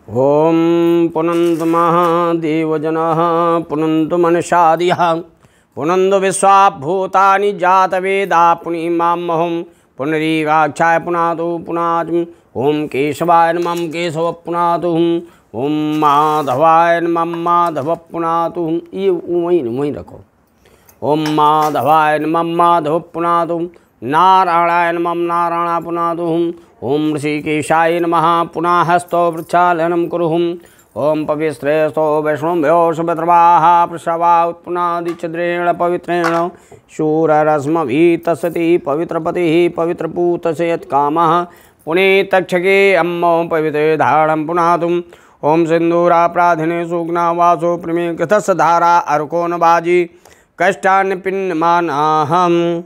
ओम पुनन्तु महादेवजनः पुनन्तु मनसादिः पुनन्तु विश्वाभूतानि जातवेदा पुनीमामहं पुनरीगाक्षाय पुनातु पुनातु। ओम केशवाय नमः केशव पुनातु। ओम माधवाय नमः माधव पुनातु। ये वहीं रखो। ओम माधवाय नमः माधव पुनातु। नारायणाय नमः नारायण पुनातु। ओम ऋषिकेशाय नमः पुनः हस्तो प्रक्षालनं कुरुहुम्। ओम पवित्रेस्तो वैष्णव्योषभद्रवाः प्रसवा उत्पुनादिच्छद्रेण पवित्रेण शूररश्मभितसति पवित्रपतिः पवित्रपूतस्य यत्कामः पुनीतक्षके अम्मो पवित्रे धारणं पुनातु। ओम सिन्दूरापराधिने सुग्ना वासो प्रेमे कृतस्य धारा अर्को न बाजी कष्टान्यपिन्नमानाहम्।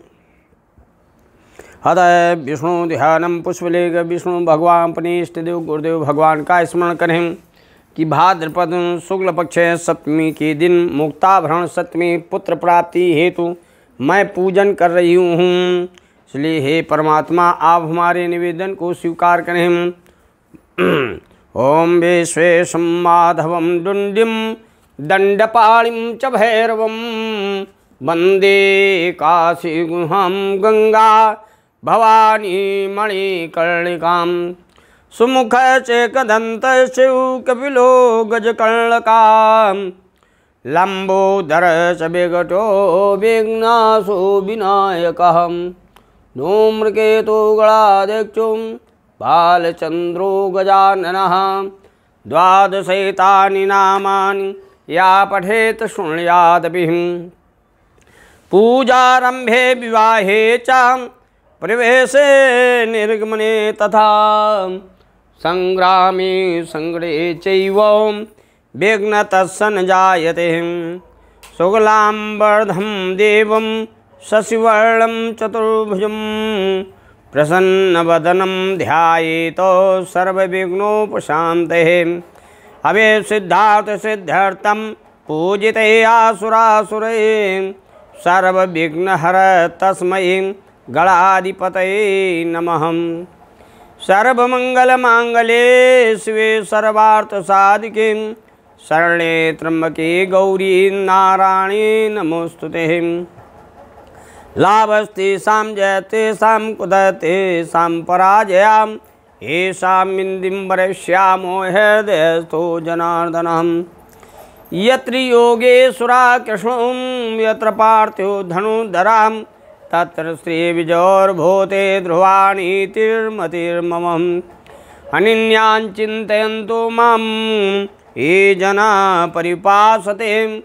अतः विष्णु ध्यानम पुष्पलेख विष्णु भगवान अपने इष्ट देव गुरुदेव भगवान का स्मरण करें कि भाद्रपद शुक्ल पक्ष सप्तमी के दिन मुक्ताभरण सप्तमी पुत्र प्राप्ति हेतु मैं पूजन कर रही हूँ। इसलिए हे परमात्मा आप हमारे निवेदन को स्वीकार करें। ओम विश्वेशं माधवं दुंडिम दंडपाणिं च भैरवं वंदे काशी गुहां गंगा भवानी मणिकर्णिकां। सुमुख चेकदंत शिव कपिलो गजकर्णकां लंबोदर च विकटो विघ्नासो विनायकः। धूम्रकेतु गणाध्यक्षो बालचंद्रो गजाननः। द्वादशैतानि नामानि या पठेत शृणुयादपि। पूजारंभे विवाहे च प्रवेशे निर्गमने तथा संग्रामे संग्रहे चैव विघ्नतस्य न जायते। शुक्लांबरधं देवं शशिवर्णं चतुर्भुजं प्रसन्नवदनं ध्यायेत सर्वविघ्नोपशान्तये। अवे सिद्धार्थ सिद्ध्यर्थं पूजिते आसुरासुरे सर्वविघ्नहर तस्मै गणाधिपतये नमः। सर्वमंगलमांगल्ये शिवे सर्वार्थसाधिके शरण्ये त्र्यंबके गौरी नारायणे नमोस्तुते। लाभस्तेषां जयतेषां कुतस्तेषां पराजयां येषां मिन्दिं वरश्यामो हृदयस्थो जनार्दनः। यत्र योगेश्वरा कृष्णं यत्र पार्थो धनुर्धरां तत्र श्रीविजयोर्भूते ध्रुवाणीतिर्मतिर्मम। अनन्यां चिन्तयन्तो मां ये जना परिपासते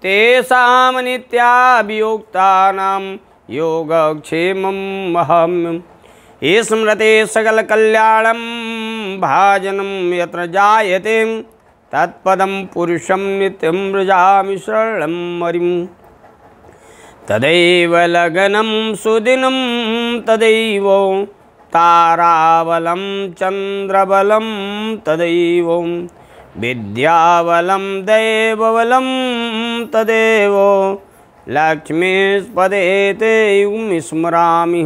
तेषां नित्याभियुक्तानां योगक्षेमम् अहम्। ये स्मृते सकलकल्याणं भाजनं यत्र जायते तत्पदं पुरुषं नित्यं व्रजामि शरणं हरिम्। तदैव लगनं सुदिनं तदैव ताराबलं चन्द्रबलं तदैव विद्याबलं दैवबलं तदेव लक्ष्मीस्पदे ते स्मरामि।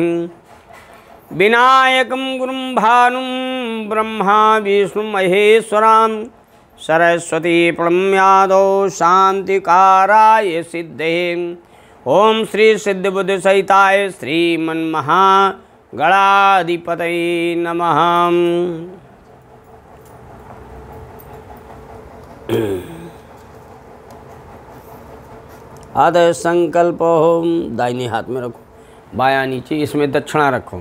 विनायकं गुरुं भानुं ब्रह्मा विष्णु महेश्वरां सरस्वती प्रणम्यादौ शांतिकाराय सिद्धे। ओम श्री सिद्ध बुद्ध सहिताय श्रीमन्महागणाधिपतये नमः। आद संकल्प होम दाहिने हाथ में रखो, बायां नीचे, इसमें दक्षिणा रखो।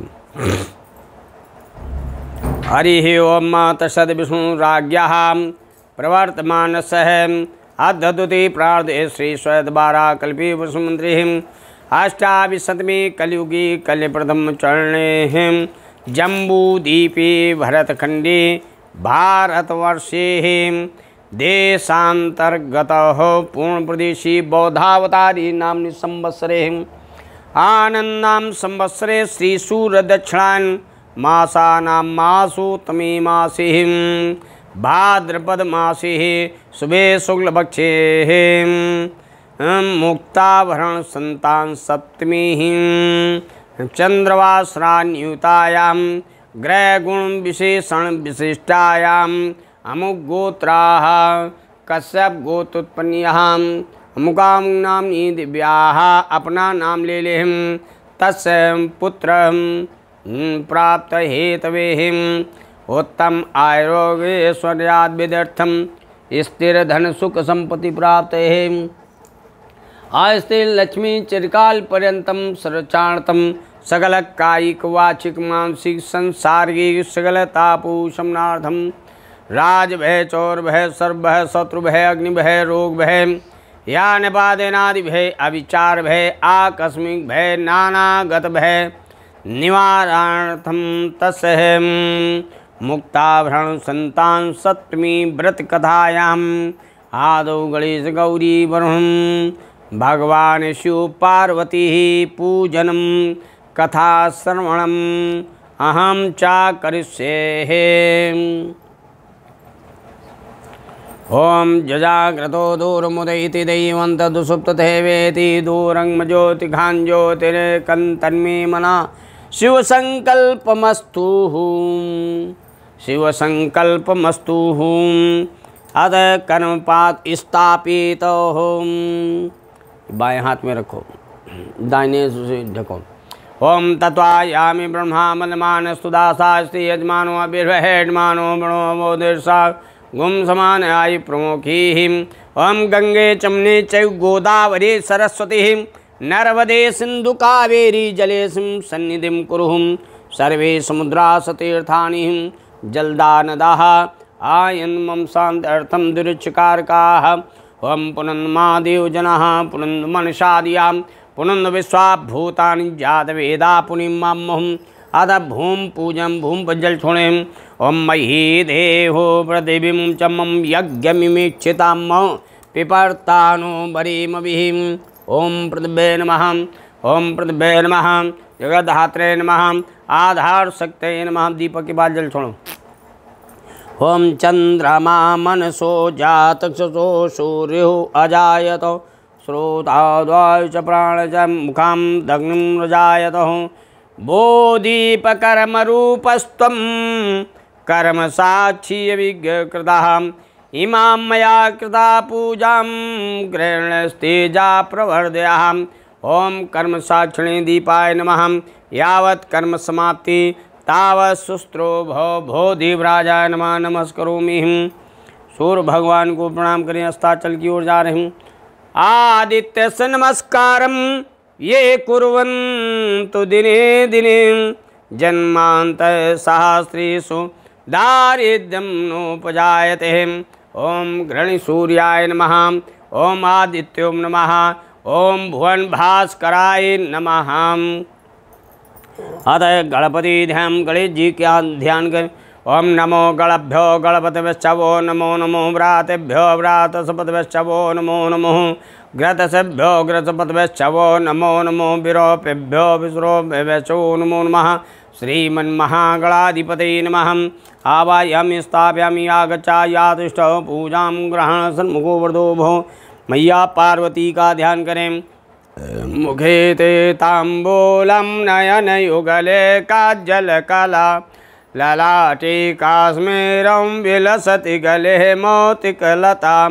हरि ओम तत्सद विष्णु राज्ञः प्रवर्तमानसः अद्भुते प्रार्थे श्री स्वयद्वारा कल्पे वसुमंत्री अष्टाविशतमे कलियुगे कल्यप्रथम चरणे जम्बूद्वीपे भरतखंडे भारतवर्षे देशांतर्गतः पूर्णप्रदेशे बौद्धावतारी नाम्नि संवत्सरे आनन्दां संवत्सरे श्रीसूर्यदक्षिणायन मासानां मासोत्तमे मासे भाद्रपद मासे शुभे शुक्लपक्षे मुक्ताभरण संतान सप्तमी चंद्रवासरान्युतायां ग्रहगुण विशेषण विशिष्टायां अमुगोत्राः कश्यप गोत्रोत्पन्नाः अमुकाम नाम्नी दिव्याः अपना नाम ले लेहम तस्य पुत्र प्राप्त हेतवे उत्तम आरोग्यैश्वर्याद विदर्थम स्थिर धन सुख संपत्ति प्राप्त है आस्ते लक्ष्मी चिरकाल पर्यंतम सर्वचाणतम सकल कायिक वाचिक मानसिक संसारिक सकल तापूशमनार्थम राज भय चौर भय सर्व भय शत्रु भय अग्नि भय रोग भय या निपादेनादि भय अविचार भय आकस्मिक भय नानागत भय निवारणार्थम तस्य मुक्ताभरण संतान सप्तमी व्रत कथायाम आदौ गणेश गौरी वरुण भगवान शिव पार्वती पूजनम कथा श्रवणम अहम चा करिष्ये। ओम जजाग्रतो दूरमुदयति दैवंत दुसुप्तथेवेति दूरंगमज्योतिघांज्योतिरेकन्तन्मे मना शिव संकल्पमस्तु अद कर्मपात स्थापित बाएं हाथ में रखो दाहिने से ढको। ओम तत्वायामि ब्रह्मा मनमानस्तुदासास्ति यजमानो अभिर्वहेड्मानो बणो मोदिर्सा गुम समान आयु प्रमुखी ओम गंगे चमने चैव गोदावरी सरस्वती नर्मदे सिंधु कावेरी जलेस्म सन्निधिं कुरुहुं सर्वे समुद्रा सतीर्थानि जलदानदाः आयन मम शांत्यर्थम दुरुच्चकारकाः ओम पुनन्मादेव जनाः पुनन्द मनसादियां पुनन्द विश्वा भूतानि जातवेदा पुनिमामहम् अध भूम पूजम भूम पर जल छोड़े ओम मही देहो पृथिवीं च मम यज्ञमिमीक्षितां पिपर्तानो बरीमभिः ओम पृथ्वे नमः ओम पृथ्वे नमः जगद्धात्रे नमः आधार शक्ते नमः। दीपक के बाद जल छोड़ो। ओम चंद्रमा मनसो जातक्षसो सूर्यो अजायत श्रोताद्वायु च प्राण च मुखां दग्निं रजायत बोधीपकर्मरूपस्त्वं कर्म साक्षी विज्ञकृतः इमां मया कृता पूजां गृह्णस्तेजा प्रवर्धयाः। ओम कर्म साक्षिणे दीपाय नमः यावत् कर्म समाप्ति तावत् सुस्त्रो भव बोधिव्राजाय नमः नमस्करोमि। सूर्य भगवान को प्रणाम करें। अस्ताचल की ओर जा रहे हूँ। आदित्य से नमस्कारम ये कुर्वन्तु दिने दिने जन्मांत सहस्रेषु दारिद्र्यं नोपजायते। ओम गृणी सूर्याय नमः ओम आदित्यो नमः ओम भुवन भास्कराय नमः। अतः गणपति ध्यान गणेश जी का ध्यान करें। ओम नमो गणभ्यो गणपतिभ्यो नमो नमो व्रातेभ्यो व्रातसपतिभ्यो नमो नमो घृतसेभ्यो घृतपतिभ्यो नमो नमो विरोपेभ्यो विश्रोपेभ्यो नमो नमः। श्रीमन्महागणाधिपतये नमः। आवाहयामि स्थापयामि आगच्छायातिष्ठ पूजां ग्रहण सन्मुखो वरदो भो। मैया पार्वती का ध्यान करें। मुखे ते ताम्बूलं नयनयुगले काज्जलकला ललाटे काश्मीरं विलसति गले मौक्तिकलता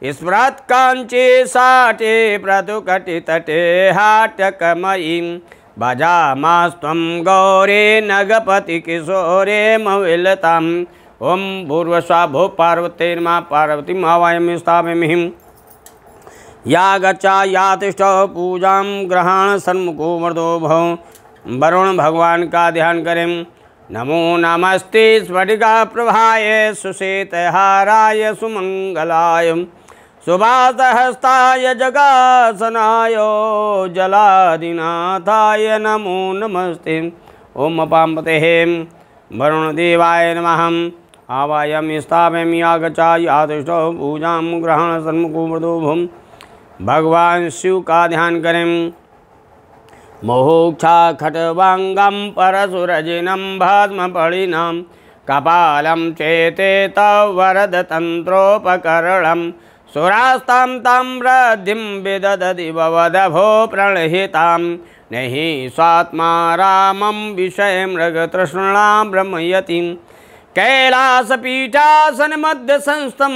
स्मृत कांचे साटे प्रतुकटितटे हाटकमयीं भजामास्त्वं गौरे नगपति किशोरे मविलताम्। ओम भूर्वस्वा भो पार्वते नमः। पार्वतीं आवाहयामि स्थापयामि। या गच्छा या तिष्ठ पूजां ग्रहण सन्मुखो वरदो भव। वरुण भगवान का ध्यान करें। नमो नमस्ते स्फटिका प्रभाय सुशेतहाराय सुमंगलाय सुभासहस्ताय जगासनाय जलादिनाथाय नमो नमस्ते। ओम अपाम्पते वरुणदेवाय नमः। आवाहयामि स्थापयामि आगच्छामि आतिष्ठ पूजां ग्रहण सन्मुखो वरदो भव। भगवान शिव का ध्यान करें। मोक्षा खट्वांगं परशुरजिनं भस्मपरिणां कपालं चेते तव वरदतन्त्रोपकरणं सुरास्तां ताम्रधिं विदधति भवदभो प्रणहितां नहि स्वात्मा रामं विषय मृगतृष्णा ब्रह्मयतिं कैलासपीठासनमध्यसंस्थं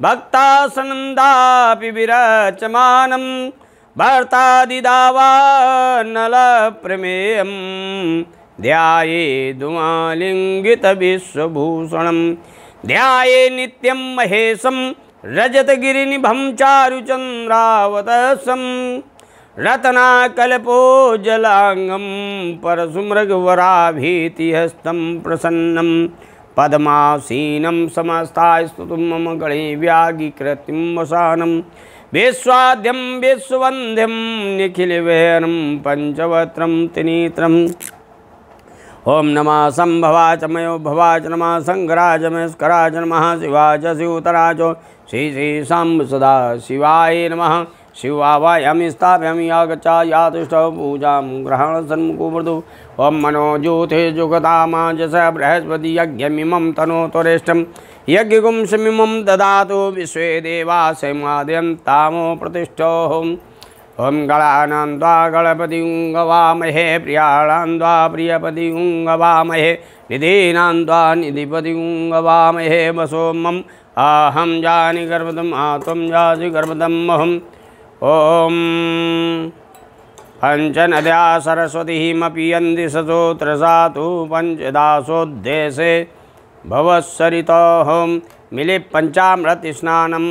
भक्तासनन्दापि विरचमानं भर्तादिदावानलप्रमेयं ध्यायेदुमालिङ्गितविश्वभूषणं ध्याये नित्यं महेशं रजतगिरिनिभं चारुचन्द्रावतंसं रत्नाकल्पोज्जलांगं परशुमृगवराभीतिहस्तं प्रसन्नं पद्मासीनं समस्तास्तुतं मम गणे व्याघ्रकृतिं वसानं विश्वाद्यं विश्ववन्द्यं निखिलविहरं पंचवक्त्रं त्रिनेत्रम्। ओम नमः संभवाच मयो भवाच नमः शंकराच मस्कराच नमः शिवाच शिवतराच श्री श्री सांब सदा शिवाय नमः। शिवावायामि स्थापयामि आगच्छायातुष्ट पूजां ग्रहण सन्मुखो मृदु। ओम मनो ज्योतिर्जुगतामाजस बृहस्पति यज्ञमिमं तनोतुरेष्टं यज्ञगुं समिमं ददातु विश्वे देवासमाद्यन्तामो प्रतिष्ठोः। ओम गणानान्त्वा गणपतिं गवामहे प्रियाणान्त्वा प्रियपतिं गवामहे निधीनान्त्वा निधिपतिं गवामहे वसोमम् आहं जानि गर्भदम् त्वं जासि गर्भदम् अहम्। ओम पंचनद्या सरस्वतीमपि यन्ति सचोत्रसातु पंचदासोद्देशे भवत्सरितः मिले पंचामृतस्नानं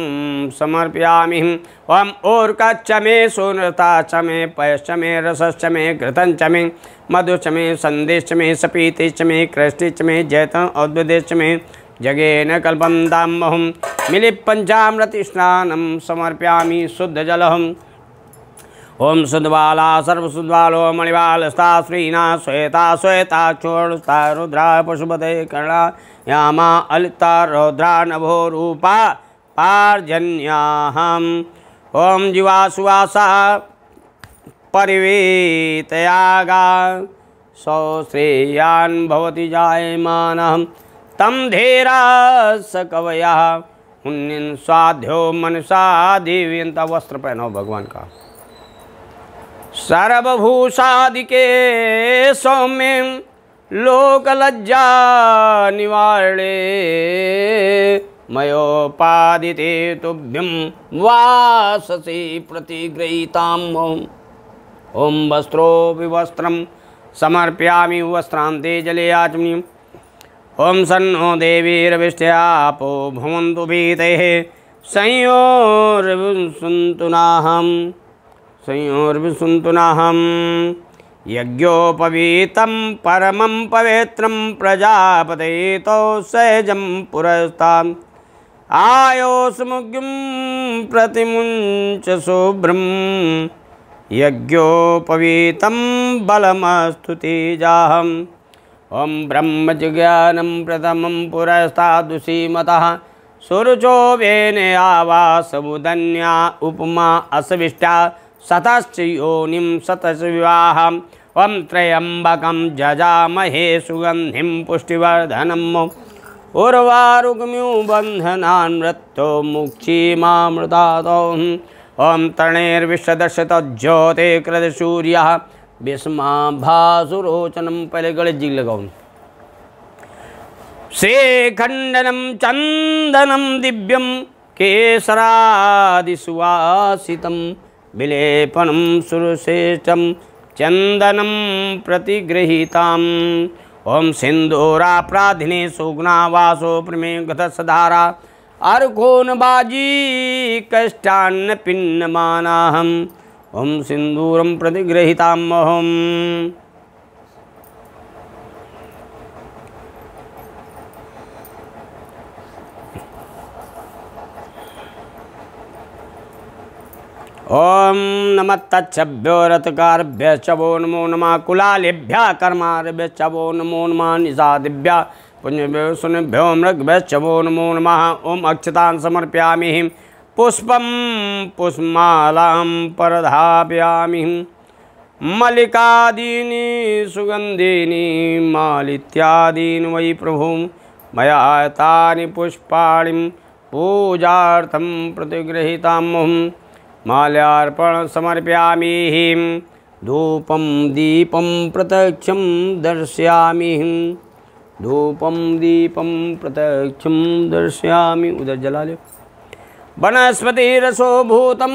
समर्पयामि। ओम ऊर्कच्च मे सुनृता च मे पयश्च मे रसश्च मे घृतं च मे मधुश्च मे सन्देश्च मे सपीतिश्च मे कृष्टिश्च मे जैतं औद्भिदेश्च मे जगेन कल्पन्तामहं मिले पंचामृतस्नानं समर्पयामि शुद्धजलम्। ओम शुद्धबाला सर्वशुद्धबालो मणिबालस्ता श्रीना श्वेता श्वेता चोरस्ता रुद्रा पशुपते कर्णा यामा अलिता रौद्रा नभो रूपा पार्जन्याहम्। ओम जीवासुवासा परिवेतयागा सौश्रेयान् भवति जायमानः तम धीरा स कवयः हुन्निन् स्वाध्यो मनसा देवीयन्ता। वस्त्र पहनो भगवान का। सर्वभूषादिके सौम्य लोकलज्जा निवारणे मयोपादिते तुभ्यं वाससे प्रतिगृहीताम्। ओम वस्त्रोऽपि वस्त्रं समर्पयामि वस्त्रान्ते जले आचमनीम्। ओम सन्नो देवीरविष्ट्यापो भवन्तु भीतैः संयोर्विसन्तु नाहम्। यज्ञोपवीतं परमं पवित्रं प्रजापतेतो सहजं पुरस्तात् आयोस्मुग्यं प्रतिमुञ्च शुभ्रं यज्ञोपवीतं बलमस्तु तेजाहम्। ओम ब्रह्मज्ञानं प्रथमं पुरस्तादुषीमतः सुरुचोभेन आवासमुदन्या उपमा असविष्टा सतश्च योनिं सतश्च विवाहम्। ओम त्र्यम्बकं जजामहे सुगन्धिं पुष्टिवर्धनम् उर्वारुकमिव बन्धनान् मृत्यो मुक्षीमामृतात्। ओम तरणैर्विश्वदर्शतो ज्योते कृत सूर्यः विस्माभासुरोचनं। पहले गणेश जी लगाओ। श्रीखण्डनं चन्दनं दिव्यं केसरादिसुवासितं विलेपनं सुरश्रेष्ठं चन्दनं प्रतिगृहीताम्। ओम सिन्दूराप्राधिने सुगुणावासो प्रमे गतसधारा अर्कोनबाजी कष्टान्न पिन्नमानाहम्। ओम सिन्दूरं प्रतिगृहीतामहम्। ओम नमः तच्छभ्यो रथकार्भ्यश्च वो नमो नमः कुलालेभ्यः कर्मारेभ्यश्च वो नमो नमः निषादिभ्यः पुण्यभ्यो सुनेभ्यो मृगभ्यश्च वो नमो नमः। ओम अक्षतान् समर्पयामि पुष्पं पुष्पमालां परधापयामि मल्लिकादीनि सुगन्धीनि मालित्यादीनि वै प्रभु मया तानि पुष्पाणि पूजार्थं प्रतिगृहीतामहम्। माल्यार्पण समर्पयामि धूपं दीपं प्रत्यक्षं दर्शयामि। धूपम दीपम प्रत्यक्षम दर्शयामि। उधर जला लो। वनस्पतिरसो भूतं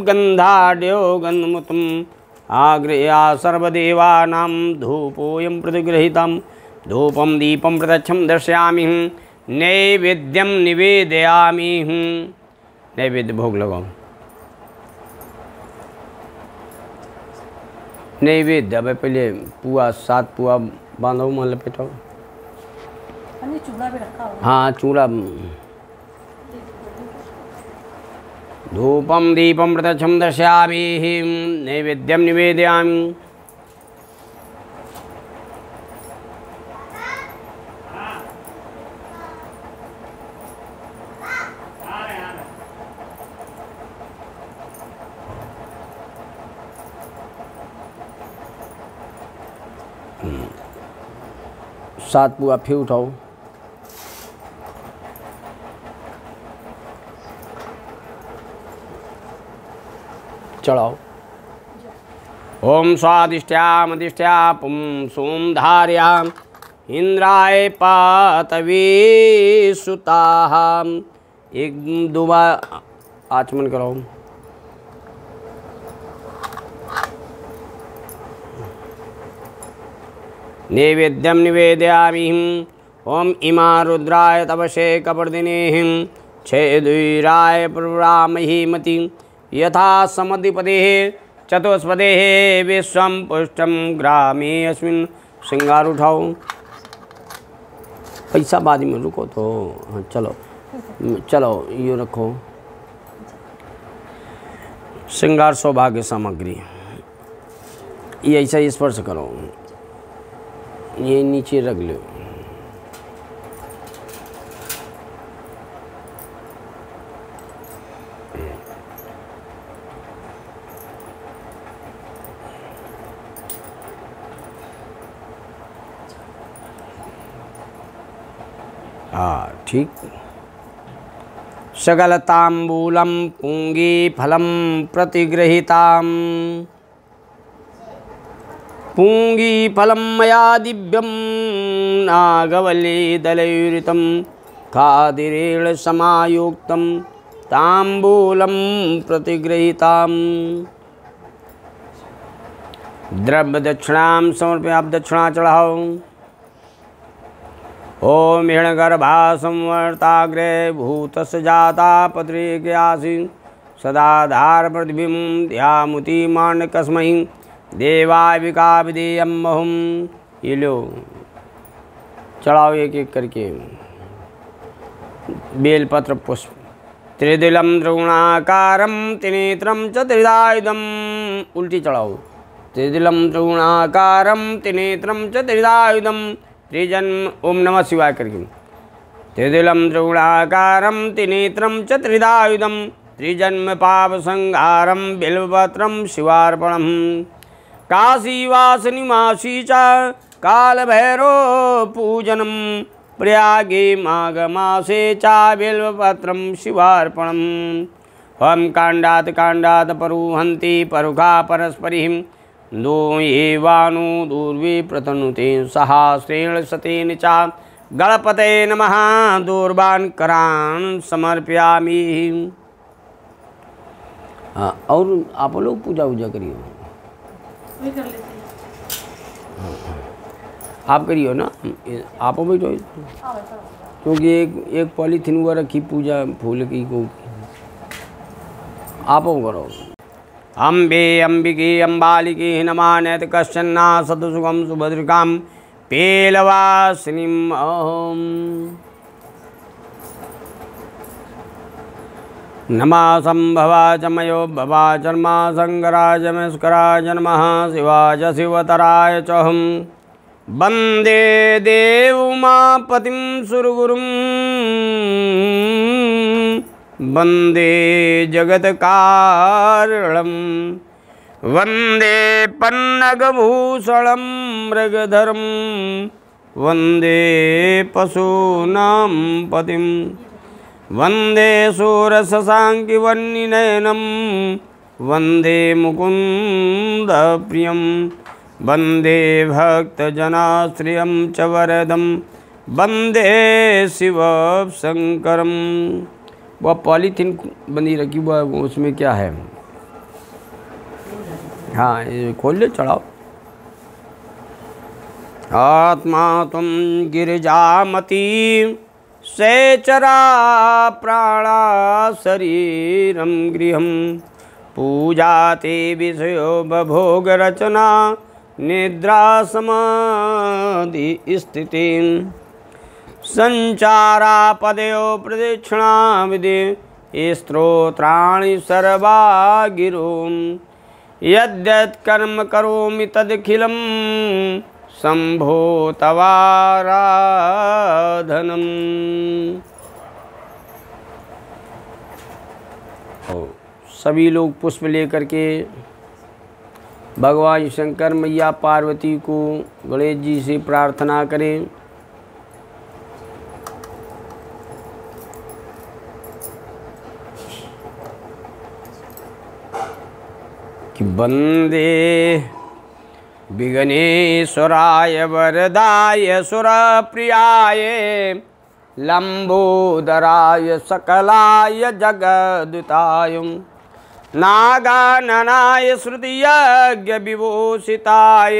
गन्धाढ्यो गन्धमुतं आग्रया सर्वदेवानां धूपोऽयं प्रतिगृहीतं। धूपं दीपं प्रत्यक्षं दर्शयामि नैवेद्यं निवेदयामि। नैवेद्य भोग लगाओ। नैवेद्य अब पहले पुआ 7 पुआ बांधो मन लपेटो। चूड़ा भी रखा हुआ। हाँ चूड़ा। धूपम दीपम प्रत्यक्षं दर्शयामि नैवेद्यं निवेदयामि। सात पुआ फिर उठाओ। चढ़ाओ। ओम स्वादिष्ठ्यामधिष्ठ्या पुंसोम धार्याम इंद्राय पातवे सुताः। एक दो बार आचमन कराओ। नैवेद्यं निवेदयामि। ओम इमा रुद्राय तपसे कपर्दिनीं छेदुराय प्रवरामहि मति यथा समधिपतेः चतुष्पदेः विश्वं पुष्टं ग्रामे अस्मिन्। श्रृंगार उठाओ। पैसा बाद में, रुको तो। हाँ चलो चलो ये रखो। श्रृंगार सौभाग्य सामग्री ये ऐसा स्पर्श करो। ये नीचे रख लो। हाँ ठीक। सकलताम्बूलं पुंगीफलं प्रतिगृहीताम्। पुंगीफलं मया दिव्यं नागवल्लीदलैर्युतं खादिरेण समायुक्तं ताम्बूलं प्रतिगृहीताम्। द्रव्य दक्षिणां समर्प्य आप दक्षिणा चढ़ाओ। ओम हिरण्यगर्भा संवर्ताग्रे भूतस्य जाता पत्रिज्ञासी सदाधार पृथ्वीं ध्यामुति मानकस्मै देवाय विकाविदेयमहुम। ये लो चढ़ाओ एक एक करके। बेलपत्र पुष्प त्रिदिलं त्रिगुणाकारं त्रिनेत्रं च त्रिधायुधम्। उल्टी चढ़ाओ। त्रिदिलं त्रिगुणाकारं त्रिनेत्रं च त्रिधायुधम्। त्रिजन्म ओम नमः शिवाय करके। त्रिदिलं त्रिगुणाकारं त्रिनेत्रं च त्रिधायुधं त्रिजन्म पाप संहारं बिल्वपत्रं शिवार्पणम्। काशीवासनिमासी च कालभैरो पूजनं प्रयागे माघमासे च बिल्वपत्रं शिवार्पणम्। हम कांडात परुहन्ति परुखा परस्परिं दो एवानु दूर्वे प्रतनुते सहस्रेण शतेन च गणपते नमः दूर्वान् करान् समर्पयामि। हाँ और आप लोग पूजा करियो। कर लेते हैं। आप करियो ना। आप बैठो क्योंकि एक पॉलीथीन हुआ रखी पूजा फूल की को। आप करो। अम्बे अंबिके अम्बालिके नमानयत कश्चन्ना सदसुखम सुभद्रिकां पेलवासिनीम्। अहम् नमः संभवाय मयो भवाय जन्मा शंकराय मस्कराय नमः शिवाय शिवतराय च अहं वन्दे देवोमापतिं सुरगुरुं वन्दे जगत्कारणं वन्दे पन्नगभूषणं मृगधरं वन्दे पशूनां पतिं वन्दे शूरशशाङ्किवह्निनयनं वन्दे मुकुन्दप्रियं वंदे भक्तजनाश्रियं च वरदं वंदे शिव शंकरम। वह पॉलीथीन बंदी रखी हुआ उसमें क्या है? हाँ ये खोल ले, चढ़ाओ। आत्मा तुम गिरिजामती सेचरा प्राणा शरीरम गृहम पूजाते विषयो बभोग रचना निद्रा समाधि स्थिति संचारा पदयो प्रदक्षिणा विधि स्तोत्राणि सर्वा गिरो यद्यत् कर्म करोमि तदखिलं शंभो तवाराधनम। सभी लोग पुष्प लेकर के भगवान शंकर मैया पार्वती को गणेश जी से प्रार्थना करें। कि वंदे विघ्नेश्वराय वरदाय सुरप्रियाय लंबोदराय सकलाय जगदुताय नागाननाय श्रुतियज्ञ विभूषिताय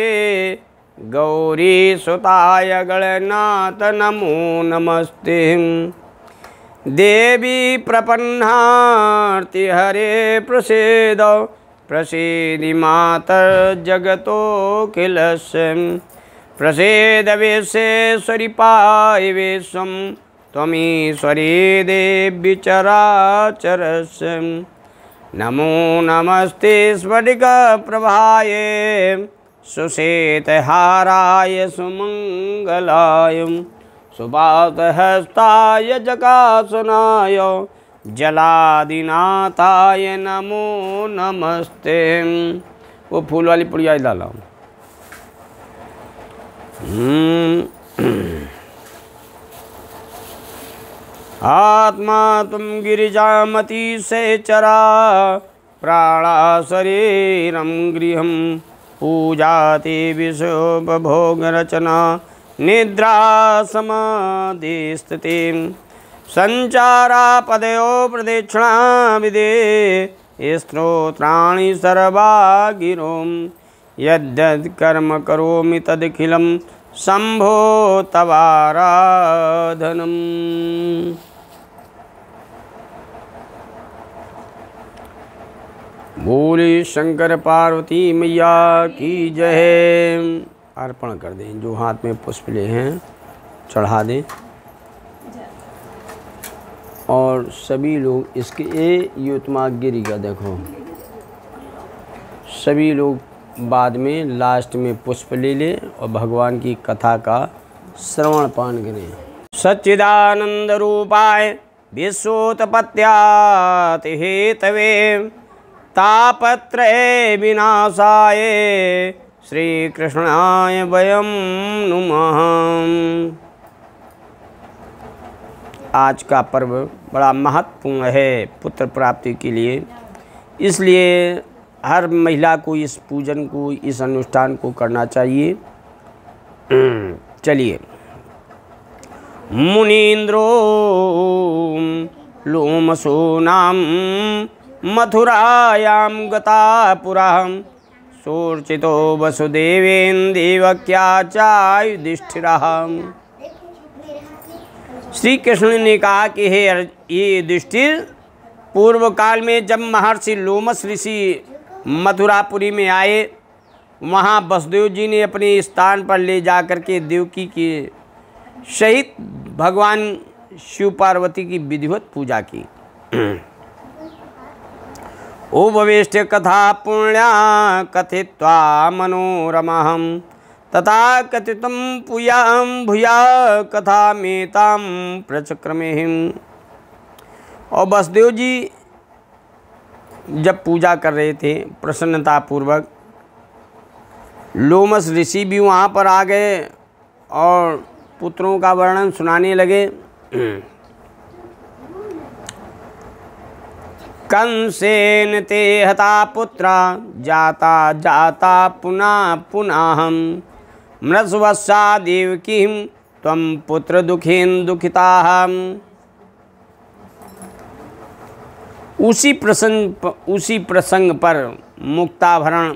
गौरी सुताय गणनाथ नमो नमस्ते। देवी प्रपन्नार्ति हरे प्रसीद प्रसीदि मातर जगतोऽखिलस्य प्रसीद विश्वेश्वरि पाहि विश्वं त्वमीश्वरी देवी चराचरस्य। नमो नमस्ते स्फटिक प्रभाय सुश्वेतहाराय सुमंगलाय सुपातहस्ताय जकासनाय जलादिनाथाय नमो नमस्ते। वो फूल वाली पुड़िया डाला। आत्मा तुम गिरिजामती सेचरा प्राणा शरीरं गृहं पूजाते विषयोपभोग रचना निद्रा समाधि स्थिति संचारा पदयो प्रदक्षिणा विधे स्तोत्राणि सर्वा गिरो यद्यत् कर्म करोमि तदखिलं शंभो तवाराधनम। बोले शंकर पार्वती मैया की जय। अर्पण कर दें, जो हाथ में पुष्प ले हैं चढ़ा दें और सभी लोग इसके युतमा गिरी का देखो, सभी लोग बाद में लास्ट में पुष्प ले लें और भगवान की कथा का श्रवण पान करें। सच्चिदानंद रूपाय विश्वोत्पत्त्याति हेतवे तापत्रय विनाशाय श्री कृष्णाय वयं नुमः। आज का पर्व बड़ा महत्वपूर्ण है पुत्र प्राप्ति के लिए, इसलिए हर महिला को इस पूजन को, इस अनुष्ठान को करना चाहिए। चलिए। मुनीन्द्रो लोमसो नाम मथुरायां गता पुरा सोर्चितो वसुदेवेन देवक्या च युधिष्ठिरः। श्री कृष्ण ने कहा कि हे ये युधिष्ठिर, पूर्व काल में जब महर्षि लोमस ऋषि मथुरापुरी में आए, वहाँ वसुदेव जी ने अपने स्थान पर ले जाकर के देवकी के सहित भगवान शिव पार्वती की विधिवत पूजा की। उपवेष्ट कथा पुण्या कथित्वा मनोरमहं तथा कथितं पुयां भूया कथा मेतां प्रचक्रमेहिं। और वसुदेव जी जब पूजा कर रहे थे प्रसन्नता पूर्वक, लोमस ऋषि भी वहाँ पर आ गए और पुत्रों का वर्णन सुनाने लगे। कंसेन ते हता पुत्रा जाता जाता पुनः पुनः मृत्सवस्सा देवकीं त्वं पुत्र दुखेन दुखिताः। उसी प्रसंग पर मुक्ताभरण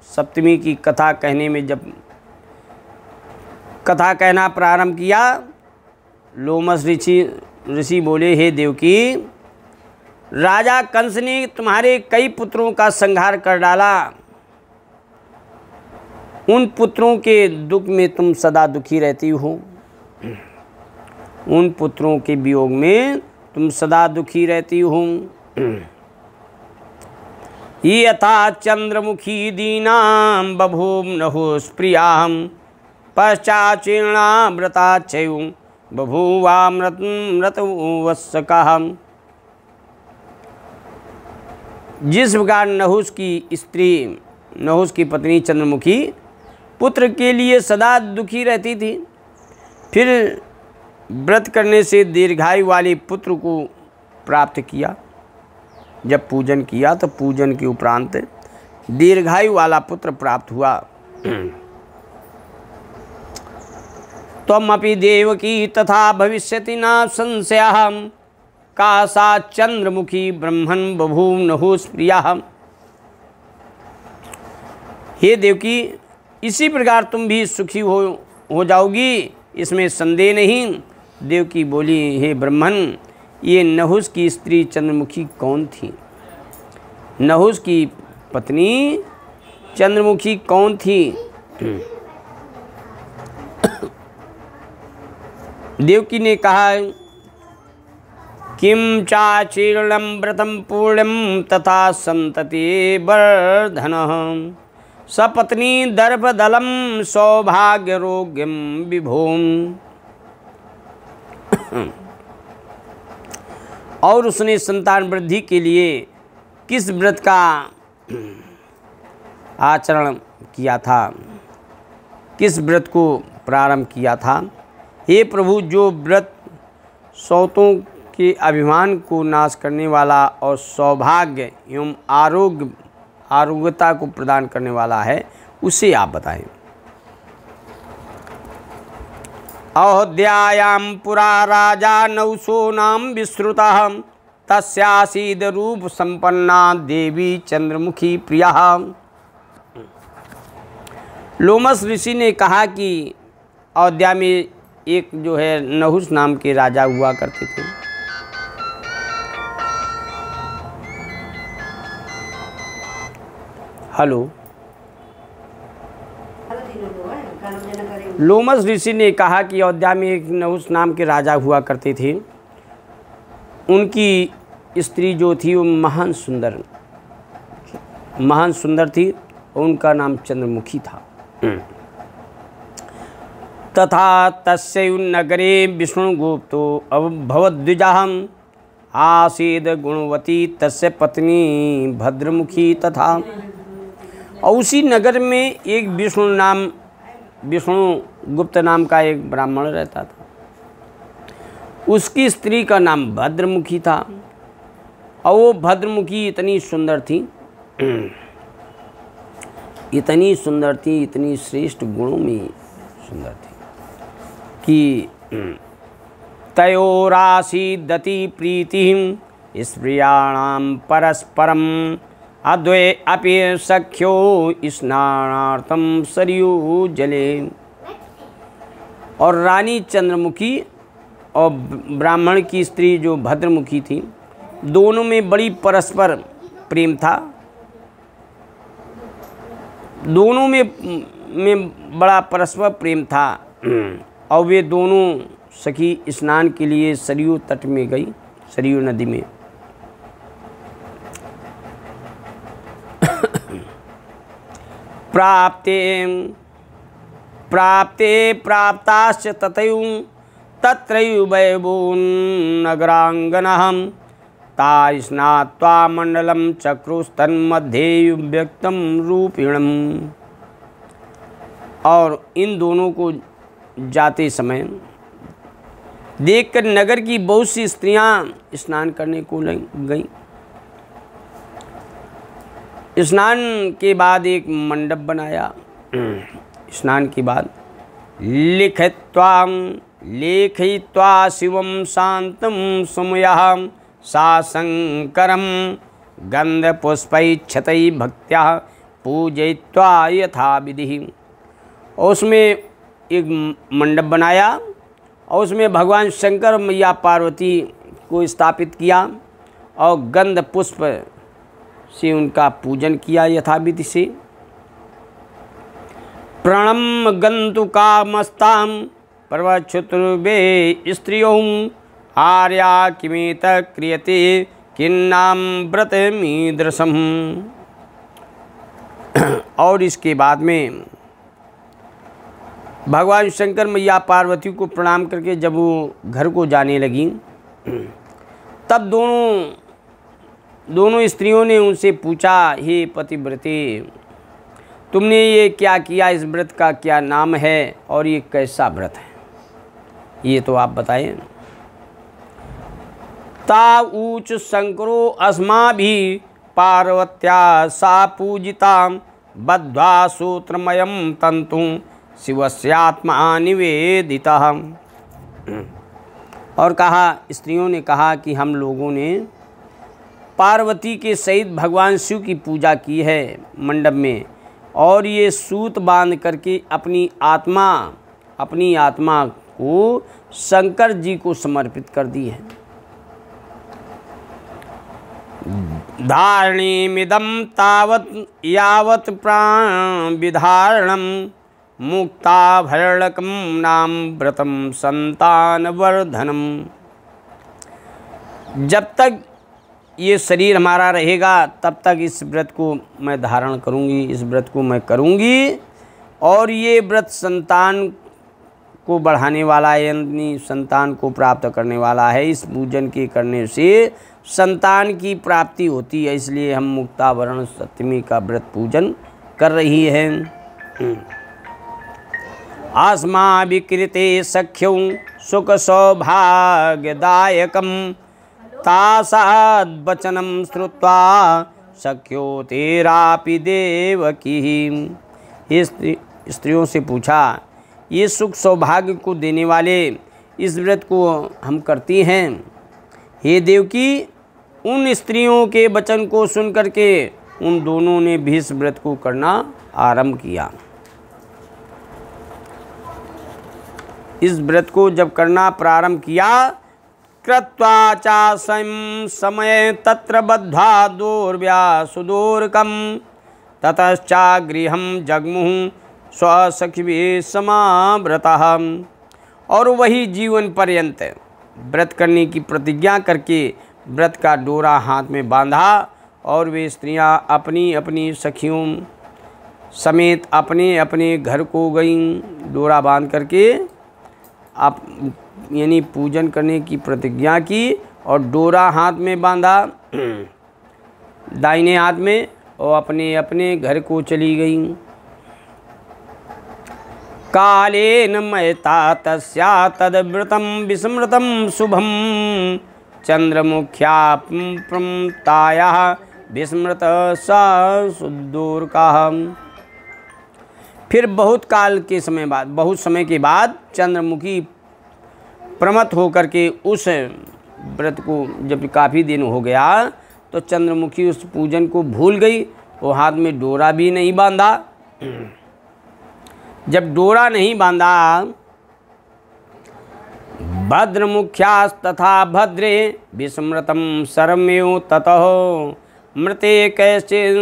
सप्तमी की कथा कहने में जब कथा कहना प्रारंभ किया, लोमस ऋषि बोले, हे देवकी, राजा कंस ने तुम्हारे कई पुत्रों का संहार कर डाला। उन पुत्रों के दुख में तुम सदा दुखी रहती हो। उन पुत्रों के वियोग में तुम सदा दुखी रहती हो। यथा चंद्रमुखी दीनां बभूव नहुस्प्रियां पश्चाचीर्णामृता चैव बभूवामृतवत्सकाः। जिस प्रकार नहुस की पत्नी चंद्रमुखी पुत्र के लिए सदा दुखी रहती थी, फिर व्रत करने से दीर्घायु वाले पुत्र को प्राप्त किया। जब पूजन किया तो पूजन के उपरांत दीर्घायु वाला पुत्र प्राप्त हुआ। त्वमपि देवकी तथा भविष्यति न संशयः का सा चंद्रमुखी ब्रह्मन् बभूव नहुः प्रियः। हे देवकी, इसी प्रकार तुम भी सुखी हो जाओगी, इसमें संदेह नहीं। देवकी बोली, हे ब्रह्मन, ये नहुस की स्त्री चंद्रमुखी कौन थी? नहुस की पत्नी चंद्रमुखी कौन थी? देवकी ने कहा, किम चाचीर्णं व्रतं पूर्णं तथा संतति वर्धनः सपत्नी दर्भदलम सौभाग्य रोग्यम विभोम। और उसने संतान वृद्धि के लिए किस व्रत का आचरण किया था, किस व्रत को प्रारंभ किया था? हे प्रभु, जो व्रत सौतों के अभिमान को नाश करने वाला और सौभाग्य एवं आरोग्यता को प्रदान करने वाला है, उसे आप बताएं। अयोध्यायां पुरा राजा नहुसो नाम विश्रुतः तस्यासीद रूप संपन्ना देवी चंद्रमुखी प्रिया। लोमस ऋषि ने कहा कि अयोध्या में एक जो है नहुस नाम के राजा हुआ करते थे। हेलो, लोमस ऋषि ने कहा कि अयोध्या में एक नहुस नाम के राजा हुआ करते थे। उनकी स्त्री जो थी वो महान सुंदर थी। उनका नाम चंद्रमुखी था। तथा तस्यैव नगरे विष्णुगुप्तो अभवद्विजाहं आसीद गुणवती तस्य पत्नी भद्रमुखी तथा। और उसी नगर में एक विष्णुगुप्त नाम का एक ब्राह्मण रहता था। उसकी स्त्री का नाम भद्रमुखी था। और वो भद्रमुखी इतनी सुंदर थी, इतनी श्रेष्ठ गुणों में सुंदर थी कि तयोरासीदति प्रीतिः स्त्रियाणां परस्परम अद्वै अपि सख्यो स्नानार्थं सरयू जले। और रानी चंद्रमुखी और ब्राह्मण की स्त्री जो भद्रमुखी थी, दोनों में बड़ी परस्पर प्रेम था। दोनों में बड़ा परस्पर प्रेम था। और वे दोनों सखी स्नान के लिए सरयू तट में गई, सरयू नदी में। प्राप्ताश्च तथैव तत्रैव वैभून् नगरांगनः ता स्नात्वा मंडलं चक्रुस्तन्मध्ये व्यक्तं रूपिणम्। और इन दोनों को जाते समय देखकर नगर की बहुत सी स्त्रियां स्नान करने को गईं। स्नान के बाद एक मंडप बनाया। स्नान के बाद लेखयित्वा शिवं शांतं समयः साशंकरं गंधपुष्पैक्षतैः भक्त्या पूजयित्वा यथा विधि। और उसमें एक मंडप बनाया और उसमें भगवान शंकर मैया पार्वती को स्थापित किया और गंध पुष्प से उनका पूजन किया यथाविधि से। प्रणम गंतु कामस्तां पर्वच्छुतुर्वे स्त्रियों आर्या किमेत क्रियते किन्नाम व्रतमीदृशम्। और इसके बाद में भगवान शंकर मैया पार्वती को प्रणाम करके जब वो घर को जाने लगी, तब दोनों स्त्रियों ने उनसे पूछा, हे पतिव्रते, तुमने ये क्या किया, इस व्रत का क्या नाम है और ये कैसा व्रत है, ये तो आप बताएं। ता ऊच शंकरो अस्माभिः पार्वत्या सा पूजिता बद्ध्वा सूत्रमयं तंतु शिवस्यात्मा निवेदितः। और कहा, स्त्रियों ने कहा कि हम लोगों ने पार्वती के सहित भगवान शिव की पूजा की है मंडप में, और ये सूत बांध करके अपनी आत्मा को शंकर जी को समर्पित कर दी है। धारणीमिदं तावत् यावत् प्राण विधारणं मुक्ताभरणकं नाम व्रतम संतानवर्धनम। जब तक ये शरीर हमारा रहेगा तब तक इस व्रत को मैं धारण करूंगी, इस व्रत को मैं करूंगी, और ये व्रत संतान को बढ़ाने वाला है, यानी संतान को प्राप्त करने वाला है। इस पूजन के करने से संतान की प्राप्ति होती है, इसलिए हम मुक्तावरण सप्तमी का व्रत पूजन कर रही है। आस्मा विकृते सख्यौ सुख सौभाग्यदायकम तासाद वचनम श्रुत्वा सख्यो तेरापि देवकी। स्त्रियों से पूछा, ये सुख सौभाग्य को देने वाले इस व्रत को हम करती हैं। हे देवकी, उन स्त्रियों के वचन को सुन करके उन दोनों ने भी इस व्रत को करना आरंभ किया। इस व्रत को जब करना प्रारंभ किया, कृत्वा चा समय तत्र बद्ध्वा दोर्व्या सुदूरकम ततश्चा गृहं जग्मुः स्वसखिभिः समाव्रतः। और वही जीवन पर्यंत व्रत करने की प्रतिज्ञा करके व्रत का डोरा हाथ में बांधा, और वे स्त्रियां अपनी अपनी सखियों समेत अपने अपने घर को गईं। डोरा बांध करके आप यानी पूजन करने की प्रतिज्ञा की और डोरा हाथ में बांधा दाहिने हाथ में, और अपने अपने घर को चली गईं। कालेन मयता तस्या तद्व्रतं विस्मृतं शुभं चंद्रमुख्या प्रमतायाः विस्मृत सा सुदूरकाः। फिर बहुत समय के बाद चंद्रमुखी प्रमत होकर के उस व्रत को, जब काफ़ी दिन हो गया तो चंद्रमुखी उस पूजन को भूल गई। वो हाथ में डोरा भी नहीं बांधा। जब डोरा नहीं बांधा, भद्रमुख्यास्तथा भद्रे विस्मृतं सर्वमेव ततः मृते कैसे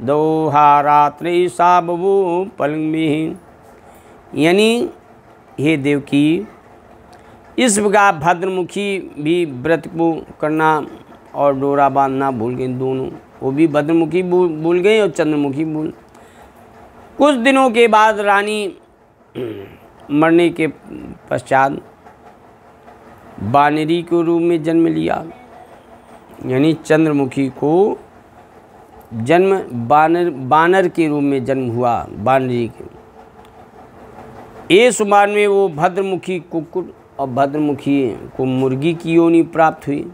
दोहारात्रि सा बभू पलंगभिः। यानी हे देवकी, इस प्रकार भद्रमुखी भी व्रत को करना और डोरा बांधना भूल गई। दोनों, वो भी भद्रमुखी भूल गई और चंद्रमुखी भूल। कुछ दिनों के बाद रानी मरने के पश्चात बानरी के रूप में जन्म लिया। यानी चंद्रमुखी को जन्म बानर के रूप में जन्म हुआ, बानरी के। इस उम्र में वो भद्रमुखी कुक्कुट और भद्रमुखी को मुर्गी की योनि प्राप्त हुई।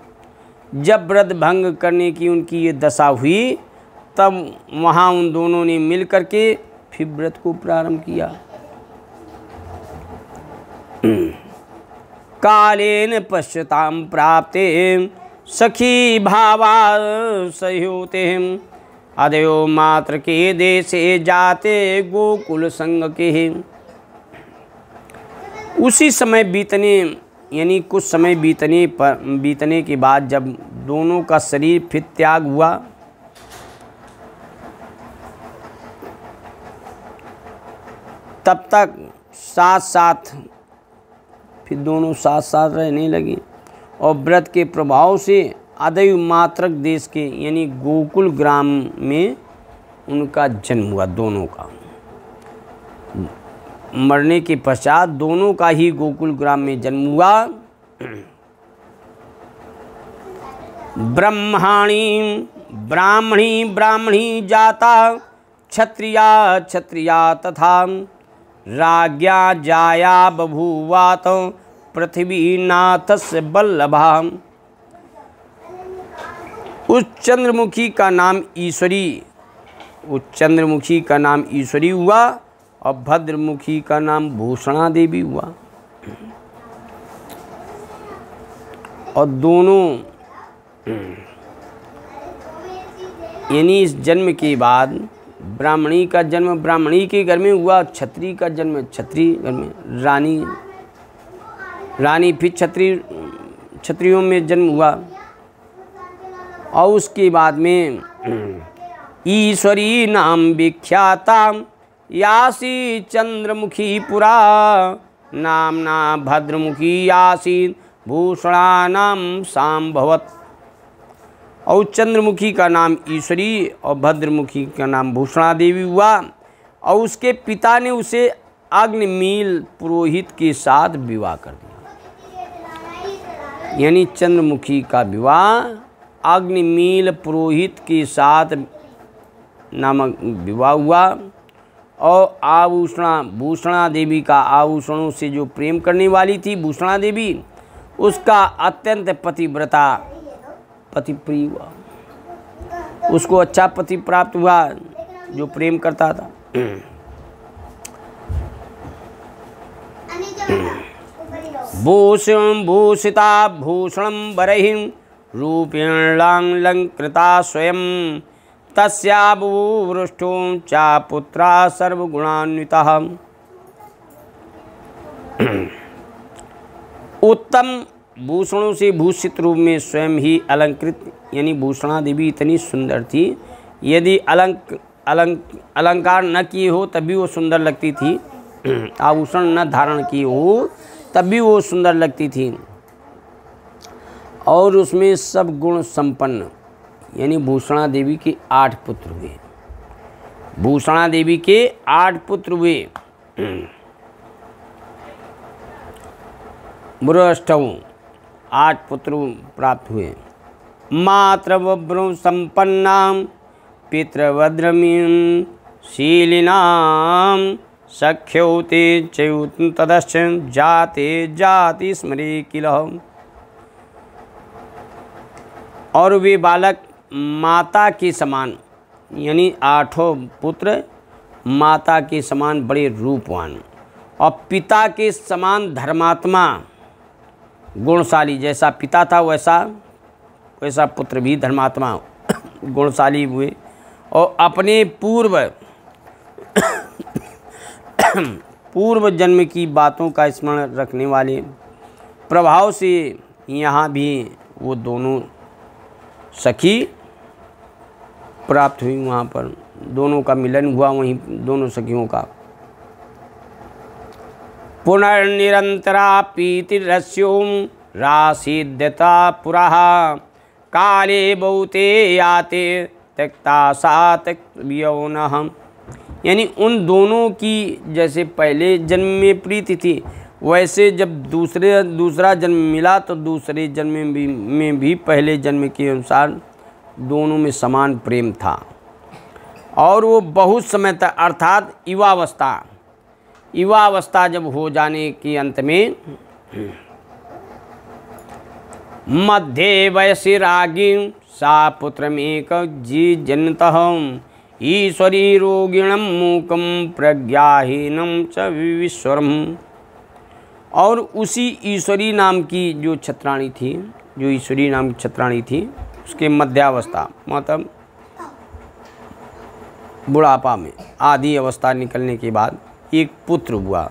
जब व्रत भंग करने की उनकी ये दशा हुई तब वहाँ उन दोनों ने मिल करके फिर व्रत को प्रारंभ किया। कालेन पश्यताम प्राप्ते सखी भावा सहयोते अदयो मात्र के देशे जाते गोकुल संग के। उसी समय बीतने यानी कुछ समय बीतने के बाद जब दोनों का शरीर फिर त्याग हुआ, तब तक साथ साथ फिर दोनों साथ साथ रहने लगे और व्रत के प्रभाव से अदैव मात्रक देश के यानी गोकुल ग्राम में उनका जन्म हुआ। दोनों का मरने के पश्चात दोनों का ही गोकुल ग्राम में जन्म हुआ। ब्राह्मणी जाता क्षत्रिया तथा राज्ञा जाया बभूवात पृथ्वीनाथस्य बल्लभा। उस चंद्रमुखी का नाम ईश्वरी हुआ और भद्रमुखी का नाम भूषणा देवी हुआ। और दोनों यानी इस जन्म के बाद ब्राह्मणी का जन्म ब्राह्मणी के घर में हुआ, क्षत्रिय का जन्म क्षत्रिय घर में, रानी फिर क्षत्रियों में जन्म हुआ। और उसके बाद में ईश्वरी नाम विख्याता यासी चंद्रमुखी पुरा नामना भद्रमुखी यासी भूषणा नाम सांभवत। और चंद्रमुखी का नाम ईश्वरी और भद्रमुखी का नाम भूषणा देवी हुआ। और उसके पिता ने उसे अग्निमील पुरोहित के साथ विवाह कर दिया। यानी चंद्रमुखी का विवाह अग्निमील पुरोहित के साथ नामक विवाह हुआ। और भूषणा देवी का आभूषणों से जो प्रेम करने वाली थी भूषणा देवी, उसका अत्यंत पतिव्रता पतिप्रिय हुआ। उसको अच्छा पति प्राप्त हुआ जो प्रेम करता था। भूषिता भूषणं वरहिं रूपेणालंकृता स्वयं तस्याबुवृष्टो चा पुत्रा सर्वगुणान्वितः। उत्तम भूषणों से भूषित रूप में स्वयं ही अलंकृत, यानी भूषणा देवी इतनी सुंदर थी, यदि अलंकार न किए हो तब भी वो सुंदर लगती थी, आभूषण न धारण किए हो तब भी वो सुंदर लगती थी। और उसमें सब गुण संपन्न, यानी भूषणा देवी के 8 पुत्र हुए। भूषणा देवी के 8 पुत्र हुए। बुरष्टव 8 पुत्र प्राप्त हुए। मातृव्रु संपन्नाम पितृवद्रमीं शीलिनाम सख्योते चयुत तदश्च जाते जाति स्मरे किल। और वे बालक माता के समान, यानी 8 पुत्र माता के समान बड़े रूपवान और पिता के समान धर्मात्मा गुणशाली, जैसा पिता था वैसा पुत्र भी धर्मात्मा गुणशाली हुए। और अपने पूर्व जन्म की बातों का स्मरण रखने वाले प्रभाव से यहाँ भी वो दोनों सखी प्राप्त हुई। वहाँ पर दोनों का मिलन हुआ, वहीं दोनों सखियों का। पुनर्निरंतरा पीतिरस्यों राशिद्यता पुरा काले बहुते याते त्यक्ता सा त्यक्तव्योनः। यानी उन दोनों की जैसे पहले जन्म में प्रीति थी, वैसे जब दूसरा जन्म मिला तो दूसरे जन्म में भी पहले जन्म के अनुसार दोनों में समान प्रेम था। और वो बहुत समय तक, अर्थात युवावस्था जब हो जाने के अंत में मध्ये वयसि राज्ञी सा पुत्रमेक जीजनतः ईश्वरी रोगिणं मूकं प्रज्ञाहीनं च विश्वरम। और उसी ईश्वरी नाम की जो छत्राणी थी, जो ईश्वरी नाम की छत्राणी थी, उसके मध्यावस्था मतलब बुढ़ापा में आधी अवस्था निकलने के बाद एक पुत्र हुआ।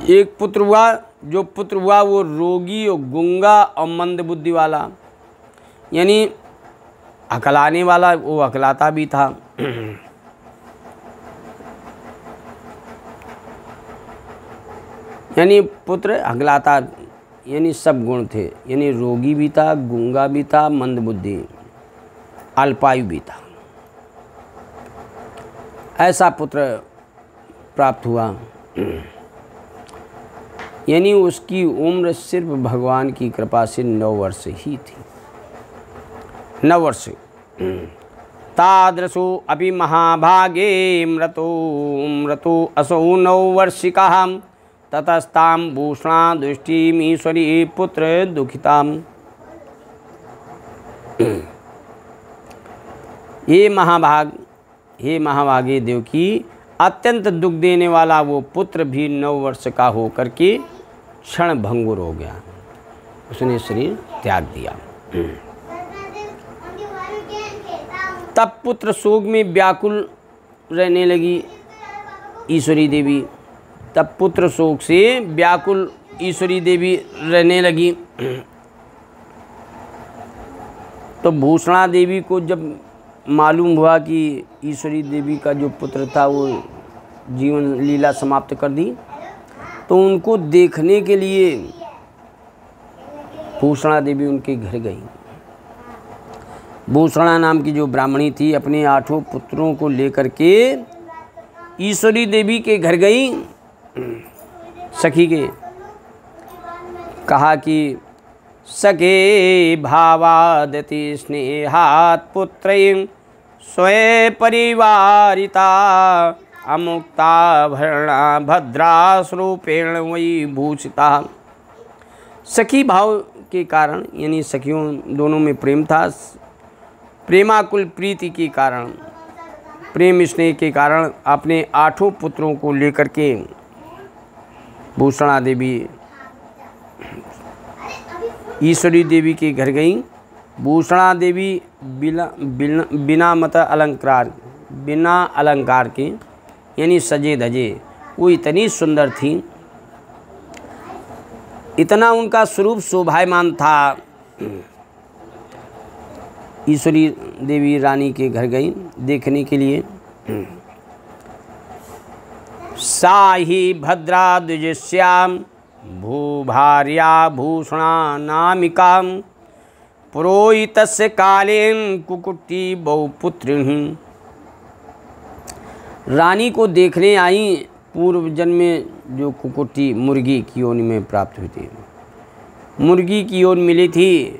एक पुत्र हुआ, जो पुत्र हुआ वो रोगी और गूंगा और मंद बुद्धि वाला, यानी हकलाने वाला, वो हकलाता भी था। यानी पुत्र हकलाता, यानी सब गुण थे, यानी रोगी भी था, गूंगा भी था, मंद बुद्धि, अल्पायु भी था। ऐसा पुत्र प्राप्त हुआ। यानी उसकी उम्र सिर्फ भगवान की कृपा से 9 वर्ष ही थी। 9 वर्ष। तादृशो अपि महाभागे मृतो असौ 9 वर्षिकः ततस्तां भूषणा दृष्टिमीश्वरी पुत्र दुखिताम्। हे महाभागे देवकी, अत्यंत दुख देने वाला वो पुत्र भी 9 वर्ष का होकर के क्षण भंगुर हो गया, उसने शरीर त्याग दिया। तब पुत्र शोक में व्याकुल रहने लगी ईश्वरी देवी। तब पुत्र शोक से व्याकुल ईश्वरी देवी रहने लगी। तो भूषणा देवी को जब मालूम हुआ कि ईश्वरी देवी का जो पुत्र था वो जीवन लीला समाप्त कर दी, तो उनको देखने के लिए भूषणा देवी उनके घर गई। भूषणा नाम की जो ब्राह्मणी थी अपने 8 पुत्रों को लेकर के ईश्वरी देवी के घर गई। सखी के कहा कि सखे भावादति स्नेहात् पुत्रैं स्वयं परिवारिता अमुक्ता भरणा भद्रास्रूपेण वही भूषिता। सखी भाव के कारण, यानी सखियों दोनों में प्रेम था, प्रेमाकुल प्रीति के कारण, प्रेम स्नेह के कारण अपने 8 पुत्रों को लेकर के भूषणा देवी ईश्वरी देवी के घर गई। भूषणा देवी बिना अलंकार के, यानी सजे धजे, वो इतनी सुंदर थी, इतना उनका स्वरूप शोभायमान था। ईश्वरी देवी रानी के घर गई देखने के लिए। साही भद्रा द्विजस्याम भूभार्या भूषणा नामिका पुरोहितस्य कालेन कुकुटी बहुपुत्रिणी। रानी को देखने आई पूर्व जन्म में जो कुकुटी मुर्गी की योनि में प्राप्त हुई थी, मुर्गी की योनि मिली थी।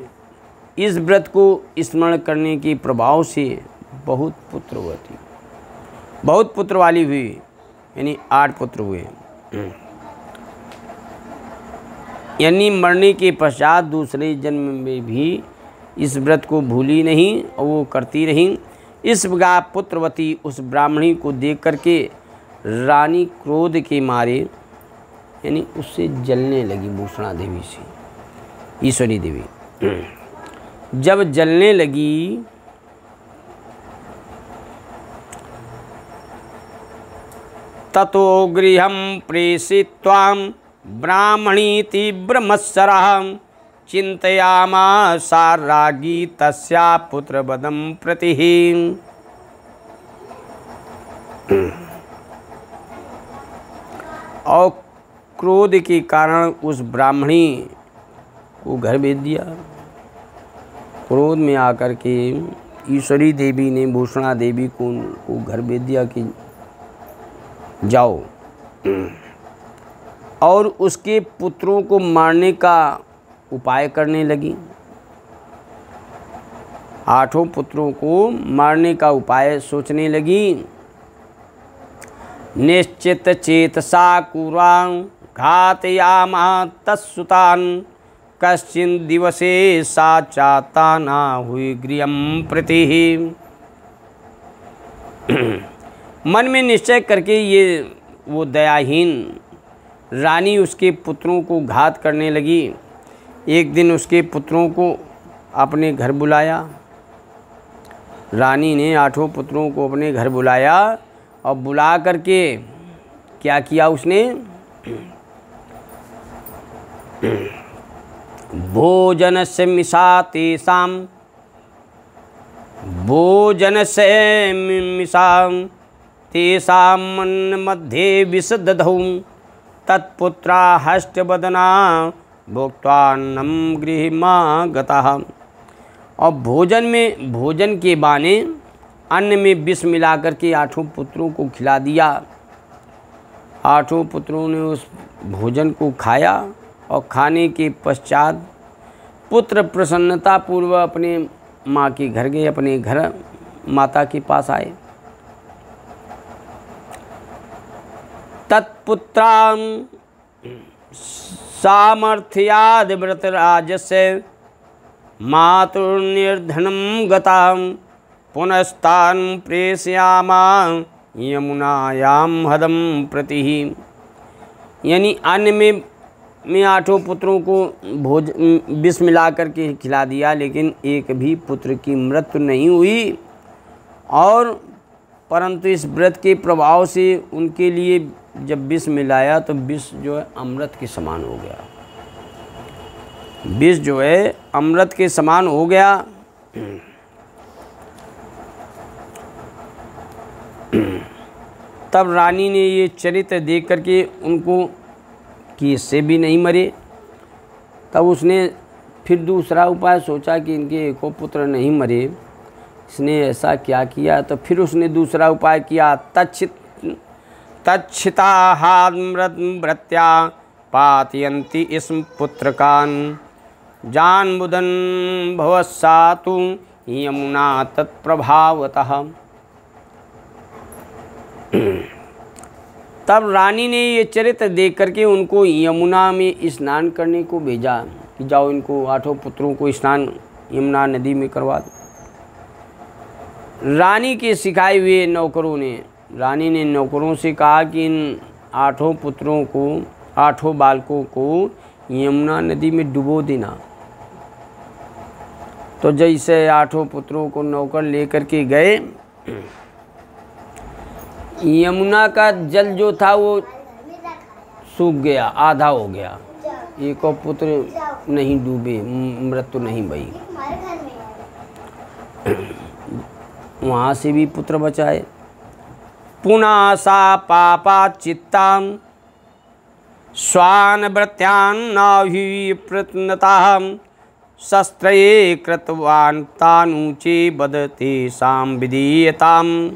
इस व्रत को स्मरण करने के प्रभाव से बहुत पुत्र हुए थी, बहुत पुत्र वाली हुई, यानी 8 पुत्र हुए। यानी मरने के पश्चात दूसरे जन्म में भी इस व्रत को भूली नहीं और वो करती रही। इस प्रकार पुत्रवती उस ब्राह्मणी को देख करके रानी क्रोध के मारे, यानी उससे जलने लगी भूषणा देवी से। ईश्वरी देवी जब जलने लगी ततो गृहं प्रेषित्वा ब्राह्मणी तीव्रमत्सरः चिंतयामास राज्ञी तस्या पुत्रवधं प्रति। और क्रोध के कारण उस ब्राह्मणी को घर भेज दिया। क्रोध में आकर के ईश्वरी देवी ने भूषणा देवी को घर भेज दिया कि जाओ, और उसके पुत्रों को मारने का उपाय करने लगी। 8 पुत्रों को मारने का उपाय सोचने लगी। निश्चित चेतसा कुरां घातयामा तत्सुतान् कश्चिन दिवसे सा चाता ना हुई गृहम प्रति। मन में निश्चय करके ये वो दयाहीन रानी उसके पुत्रों को घात करने लगी। एक दिन उसके पुत्रों को अपने घर बुलाया। रानी ने 8 पुत्रों को अपने घर बुलाया और बुला करके क्या किया उसने, भोजन से मिसा तेषां, भोजन से मिसा तेषां मन मध्ये विष दधौ, तत्पुत्रा हष्टवदना भोक्त्वान्नं गृहमागतः। और भोजन के बाने अन्न में विष मिलाकर के 8 पुत्रों को खिला दिया। 8 पुत्रों ने उस भोजन को खाया और खाने के पश्चात पुत्र प्रसन्नतापूर्वक अपने माँ के घर गए, अपने घर माता के पास आए। तत्पुत्रां सामर्थ्याद व्रतराजस्य मातुर्निर्धनं गतां पुनस्तान् प्रेषयामा यमुनायां हदं प्रति। यानी अन्न में 8 पुत्रों को विष मिला करके खिला दिया, लेकिन एक भी पुत्र की मृत्यु नहीं हुई। और परंतु इस व्रत के प्रभाव से उनके लिए जब विष मिलाया तो विष जो है अमृत के समान हो गया। विष जो है अमृत के समान हो गया। तब रानी ने ये चरित्र देख करके उनको कि इससे भी नहीं मरे, तब उसने फिर दूसरा उपाय सोचा कि इनके एको पुत्र नहीं मरे, इसने ऐसा क्या किया। तो फिर उसने दूसरा उपाय किया। तच्छिताहामृतभृत्या पातयन्ति स्म पुत्रकान् जानबुधन भवस्सातु यमुना तत्प्रभावतः। तब रानी ने ये चरित्र देख करके उनको यमुना में स्नान करने को भेजा कि जाओ इनको 8 पुत्रों को स्नान यमुना नदी में करवा दो। रानी के सिखाए हुए नौकरों ने, रानी ने नौकरों से कहा कि इन 8 पुत्रों को, 8 बालकों को यमुना नदी में डुबो देना। तो जैसे 8 पुत्रों को नौकर लेकर के गए, यमुना का जल जो था वो सूख गया, आधा हो गया। एक और पुत्र नहीं डूबे, मृत्यु नहीं भई। वहाँ से भी पुत्र बचाए। पुनः सा पापा चित्तां स्वानव्रत्यान्नाहि प्रत्नतां शस्त्रये कृतवान् तानूचे बदते साम विधीयतां।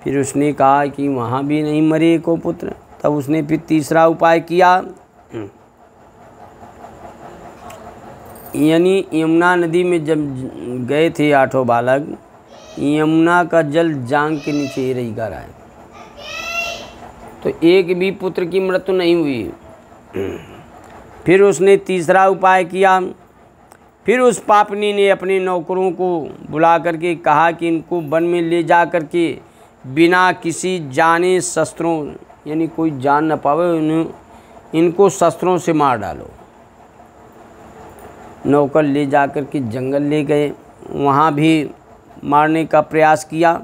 फिर उसने कहा कि वहाँ भी नहीं मरे को पुत्र। तब उसने फिर तीसरा उपाय किया, यानी यमुना नदी में जब गए थे 8 बालक, यमुना का जल जांग के नीचे रही कर आए, तो एक भी पुत्र की मृत्यु नहीं हुई। फिर उसने तीसरा उपाय किया। फिर उस पापनी ने अपने नौकरों को बुला करके कहा कि इनको वन में ले जा करके बिना किसी जाने शस्त्रों, यानी कोई जान न पावे, इनको शस्त्रों से मार डालो। नौकर ले जा करके जंगल ले गए, वहाँ भी मारने का प्रयास किया।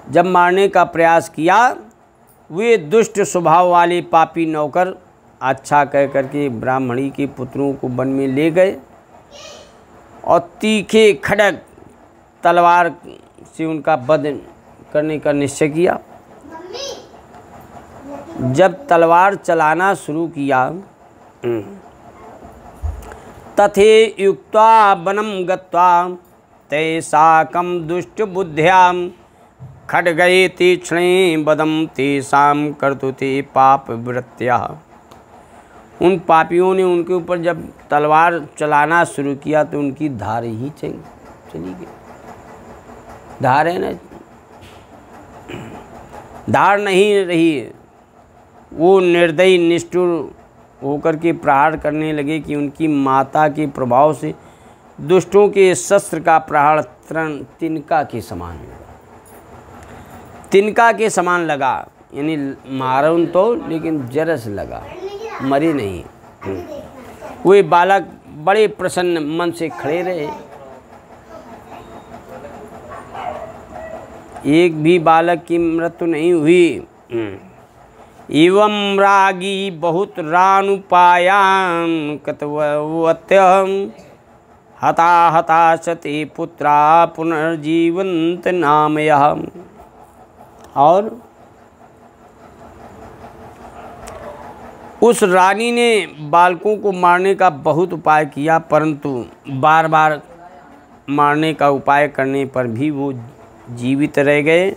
जब मारने का प्रयास किया, वे दुष्ट स्वभाव वाले पापी नौकर अच्छा कह करके ब्राह्मणी के पुत्रों को वन में ले गए और तीखे खड़ग तलवार से उनका वध करने का निश्चय किया। जब तलवार चलाना शुरू किया, तथे युक्त्वा वनं गत्वा ते साकं दुष्ट बुद्ध्यां खड्गये तीक्ष्णे वदं तेषां कर्तुते पाप वृत्त्या। उन पापियों ने उनके ऊपर जब तलवार चलाना शुरू किया तो उनकी धार ही चली गई। धार है ना, धार नहीं रही, वो निर्दयी निष्ठुर होकर के प्रहार करने लगे कि उनकी माता के प्रभाव से दुष्टों के शस्त्र का प्रहार तिनका के समान लगा। तिनका के समान लगा, यानी मारून तो लेकिन जरस लगा, मरे नहीं। वे बालक बड़े प्रसन्न मन से खड़े रहे। एक भी बालक की मृत्यु नहीं हुई। एवं रागी बहुत रानुपायान कतवत्यहम हता हता सते पुत्रा पुनर्जीवंत नामयः। और उस रानी ने बालकों को मारने का बहुत उपाय किया, परंतु बार बार मारने का उपाय करने पर भी वो जीवित रह गए।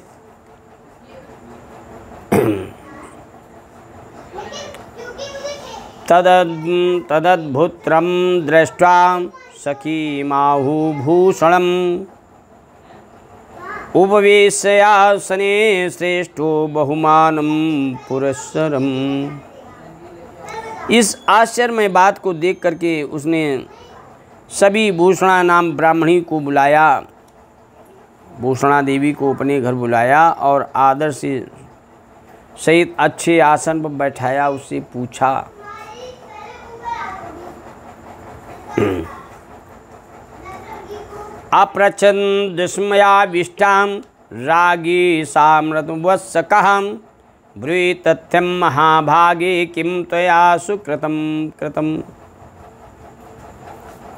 तदद्भुत्रं दृष्ट्वा सखी माहुभूषणम् उपवेशयासने श्रेष्ठो बहुमानं पुरस्सरम्। इस आश्चर्यमय बात को देख करके उसने सभी भूषणा नाम ब्राह्मणी को बुलाया, भूषणा देवी को अपने घर बुलाया और आदर से सहित अच्छे आसन पर बैठाया। उससे पूछा, अप्रचन दुष्मयाविष्टां रागी सामृतवत्सकहं ब्रूहि तथ्यं महाभागे किं त्वया सुकृतं कृतम्।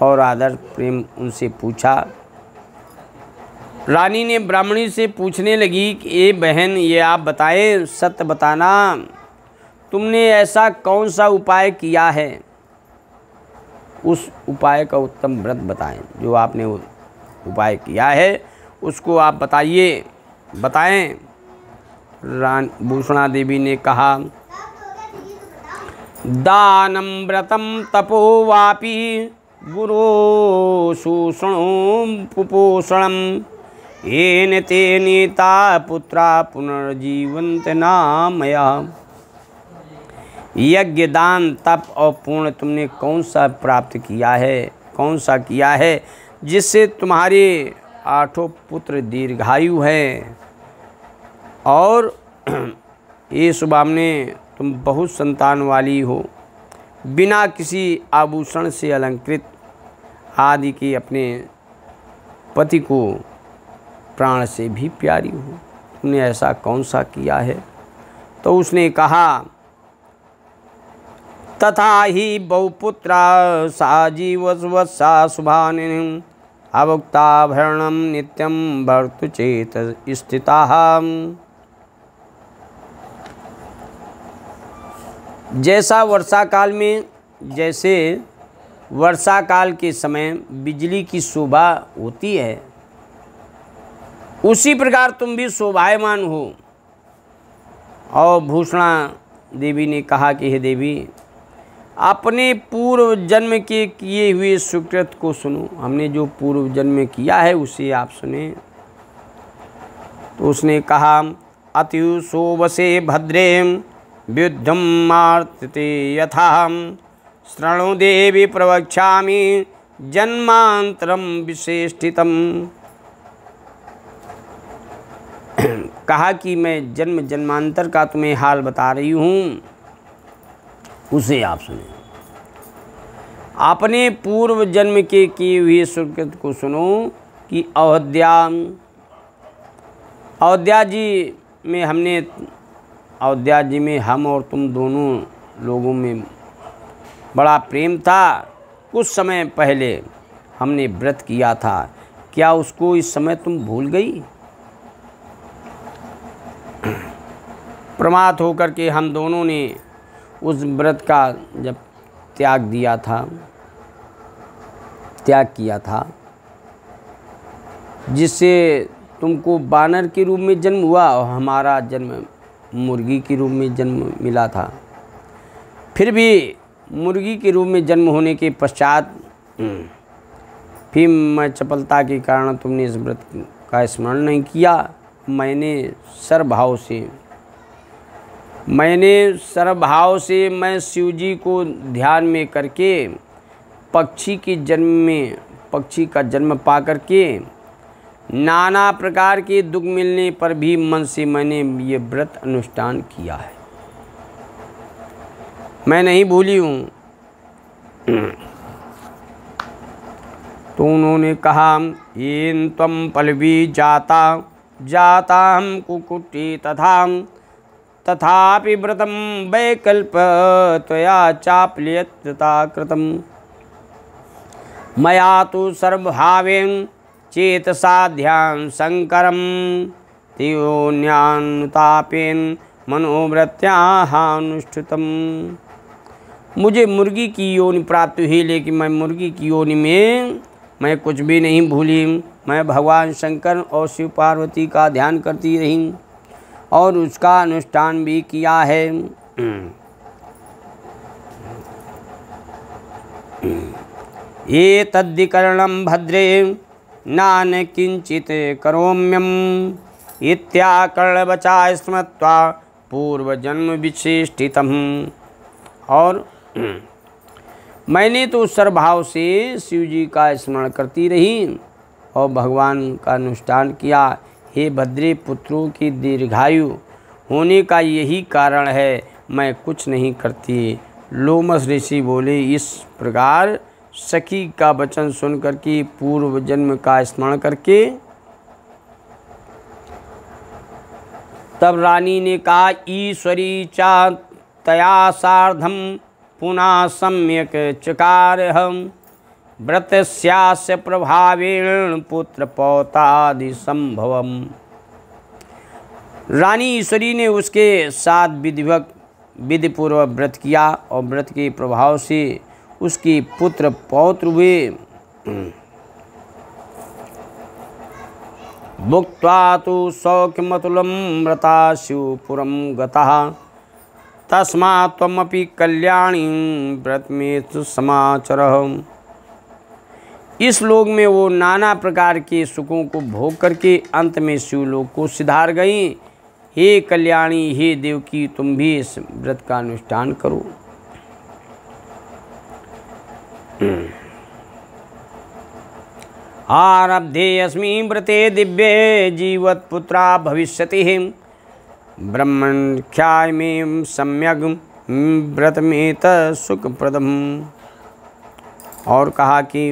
और आदर प्रेम उनसे पूछा। रानी ने ब्राह्मणी से पूछने लगी कि ए बहन, ये आप बताएं, सत्य बताना, तुमने ऐसा कौन सा उपाय किया है? उस उपाय का उत्तम व्रत बताएं। जो आपने उपाय किया है उसको आप बताइए, बताएं। भूषणा देवी ने कहा, दानम व्रतम तपो वापि गुरो शूषणो पुपोषणम येन ते नीता पुत्रा पुनर्जीवंत नामया। यज्ञ, दान, तप और पूर्ण तुमने कौन सा प्राप्त किया है, कौन सा किया है जिससे तुम्हारे 8 पुत्र दीर्घायु हैं और ये सुभामने तुम बहुत संतान वाली हो, बिना किसी आभूषण से अलंकृत आदि के अपने पति को प्राण से भी प्यारी हो, तुमने ऐसा कौन सा किया है? तो उसने कहा, तथा ही बहुपुत्रा साजीवत्सा शुभानिं अभुक्ताभरणं नित्यं भर्तुचेत स्थिताः। जैसा वर्षा काल में, जैसे वर्षा काल के समय बिजली की शोभा होती है, उसी प्रकार तुम भी शोभायमान हो। और भूषणा देवी ने कहा कि हे देवी, अपने पूर्व जन्म के किए हुए सुकृत को सुनो। हमने जो पूर्व जन्म में किया है उसे आप सुने। तो उसने कहा, अत्यु सोवसे भद्रे व्युद्धम मार्तते यथाहम शृणु देवी प्रवक्ष्यामि जन्मांतरम विशेषितम। कहा कि मैं जन्म जन्मांतर का तुम्हें हाल बता रही हूँ, उसे आप सुने। अपने पूर्व जन्म के किए हुए सुकृत को सुनो कि अयोध्या जी में हम और तुम दोनों लोगों में बड़ा प्रेम था। कुछ समय पहले हमने व्रत किया था, क्या उसको इस समय तुम भूल गई? प्रमाद होकर के हम दोनों ने उस व्रत का जब त्याग किया था, जिससे तुमको बानर के रूप में जन्म हुआ और हमारा जन्म मुर्गी के रूप में जन्म मिला था। फिर भी मुर्गी के रूप में जन्म होने के पश्चात फिर मैं चपलता के कारण तुमने इस व्रत का स्मरण नहीं किया। मैंने सर्वभाव से मैंने सर्वभाव से मैं शिव जी को ध्यान में करके पक्षी का जन्म पा करके नाना प्रकार के दुख मिलने पर भी मन से मैंने ये व्रत अनुष्ठान किया है, मैं नहीं भूली हूँ। तो उन्होंने कहा, येन त्वं पल्लवी जाता हम कुकुटी तथापि व्रतं वैकल्प त्वया चाप्यता कृतं। मया तु सर्वभावेन चेतसा ध्यान शंकरम त्योन्यानुतापेन मनोव्रत्यानुष्ठितम। मुझे मुर्गी की योनि प्राप्त हुई, लेकिन मैं मुर्गी की योनि में मैं कुछ भी नहीं भूली। मैं भगवान शंकर और शिव पार्वती का ध्यान करती रही और उसका अनुष्ठान भी किया है। ये तद्धिकरणं भद्रे नान किंचित करोम्यम इत्याकर्णवचा स्मृत्वा पूर्वजन्म विशेषितम। और मैंने तो सर्वभाव से शिव जी का स्मरण करती रही और भगवान का अनुष्ठान किया। हे भद्रे पुत्रों की दीर्घायु होने का यही कारण है, मैं कुछ नहीं करती। लोमस ऋषि बोले, इस प्रकार सखी का वचन सुनकर के पूर्व जन्म का स्मरण करके तब रानी ने कहा, ईश्वरी चा तया सार्धम पुनः सम्यक चकार हम व्रतस्यास्य प्रभावेण पुत्र पौतादि संभवम। रानी ईश्वरी ने उसके साथ विधिपूर्वक व्रत किया और व्रत के प्रभाव से उसके पुत्र पौत्र हुए। भुक्त्वा तु सौख्यमतुलं व्रता शिवपुरं गतः तस्मात् त्वमपि कल्याणी व्रतमेतु समाचरः। इस लोक में वो नाना प्रकार के सुखों को भोग करके अंत में शिवलोक को सिधार गई। हे कल्याणी, हे देवकी, तुम भी इस व्रत का अनुष्ठान करो। आरब्धे अस्मिन् व्रते दिव्ये जीवत्पुत्रा भविष्यति ब्रह्मण्याख्यामें सम्यग् व्रतमेत सुखप्रदम्। और कहा कि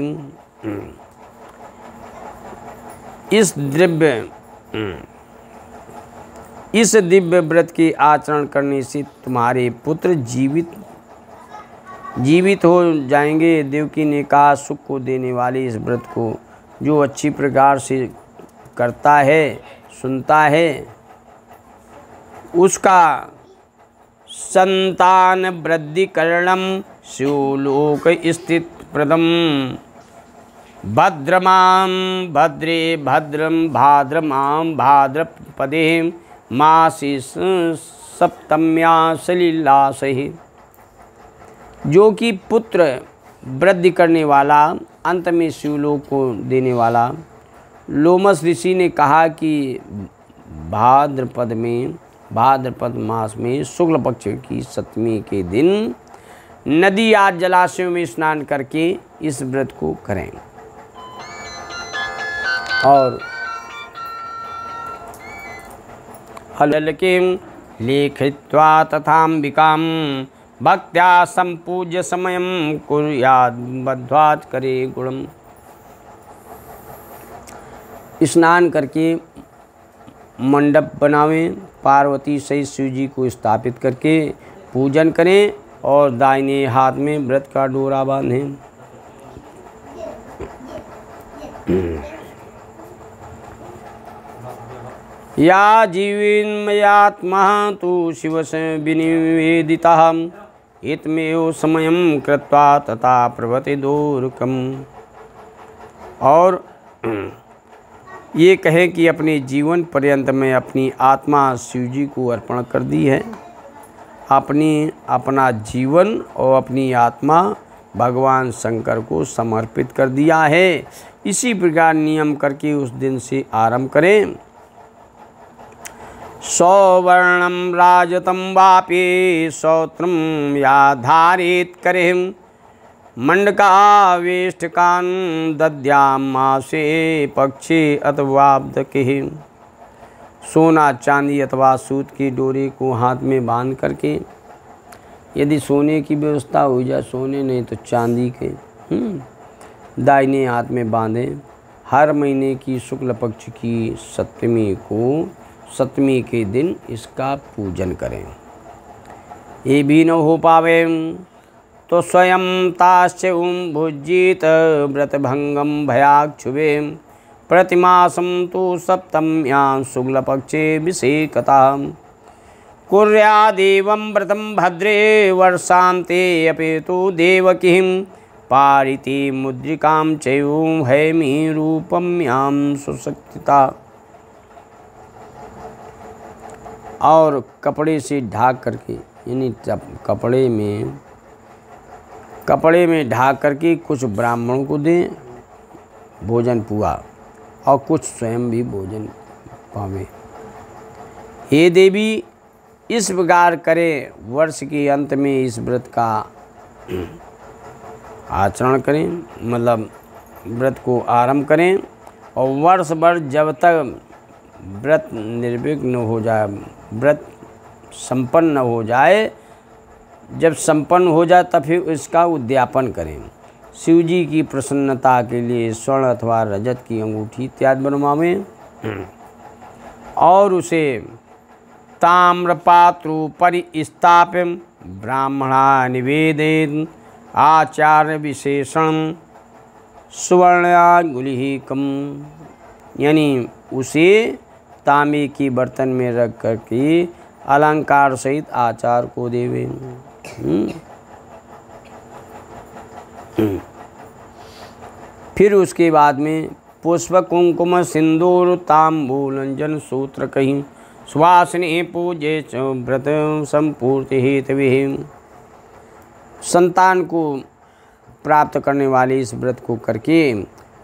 इस दिव्य व्रत के आचरण करने से तुम्हारे पुत्र जीवित हो जाएंगे। देवकी ने कहा, सुख को देने वाले इस व्रत को जो अच्छी प्रकार से करता है, सुनता है, उसका संतान वृद्धिकरणम शिवलोक स्थित प्रदम भद्रमां भद्रे भद्रम भाद्रमां भाद्रपदे मासी सप्तम्या सलीलासहि। जो कि पुत्र वृद्धि करने वाला, अंत में शिवलोक को देने वाला। लोमस ऋषि ने कहा कि भाद्रपद मास में शुक्ल पक्ष की सप्तमी के दिन नदी या जलाशयों में स्नान करके इस व्रत को करें। और हलके लेखित्वा तथाम्बिकां भक्त्या संपूज्य समयं कुर्यात् बद्ध्वात् करे गुणम। स्नान करके मंडप बनावें, पार्वती सहित शिव जी को स्थापित करके पूजन करें और दाहिने हाथ में व्रत का डोरा बांधें। या जीवेन्मयात्मा तु शिवसे विनिवेदितः इतमेव समयं कृत्वा तथा प्रभते दूरकम। और ये कहें कि अपने जीवन पर्यंत में अपनी आत्मा शिव जी को अर्पण कर दी है। अपना जीवन और अपनी आत्मा भगवान शंकर को समर्पित कर दिया है। इसी प्रकार नियम करके उस दिन से आरंभ करें। सौवर्णं राजतं वापि सौत्रं या धारित करें मंडकावेष्टकान् दद्यामासे पक्षे अथवाब्दके। सोना चांदी अथवा सूत की डोरी को हाथ में बांध करके, यदि सोने की व्यवस्था हो जाए, सोने नहीं तो चांदी के दाहिने हाथ में बांधें। हर महीने की शुक्ल पक्ष की सप्तमी को, सप्तमी के दिन इसका पूजन करें। ये भी न हो पावे तो स्वयं ताश्च भुज्येत व्रतभंगम भयाक्षुभे। प्रतिमासं तु सप्तम्यां शुक्लपक्षे विषेकता। कुर्यादेवं व्रतं भद्रे वर्षान्ते अपि तु देवकीं। पारिति मुद्रिकां चैव हैमी रूपम्यां सुशक्तिता। और कपड़े से ढाक करके, यानी कपड़े में ढाक करके कुछ ब्राह्मणों को दें भोजन पुआ, और कुछ स्वयं भी भोजन पावे। हे देवी, इस प्रकार करें। वर्ष के अंत में इस व्रत का आचरण करें, मतलब व्रत को आरंभ करें, और वर्ष भर जब तक व्रत निर्विघ्न हो जाए, व्रत संपन्न हो जाए, जब संपन्न हो जाए तब फिर इसका उद्यापन करें। शिव जी की प्रसन्नता के लिए स्वर्ण अथवा रजत की अंगूठी इत्यादि बनवावें, और उसे ताम्रपात्रोपरि स्थाप्य ब्राह्मणा निवेदयेत्। आचार्य विशेषण सुवर्णांगुलिकम, यानी उसे तांबे की बर्तन में रख करके अलंकार सहित आचार्य को देवे। फिर उसके बाद में पुष्प कुंकुम सिंदूर तांबूलंजन सूत्र कहीं सुवासिनी पूजे च व्रत संपूर्ति हेतुः। संतान को प्राप्त करने वाले इस व्रत को करके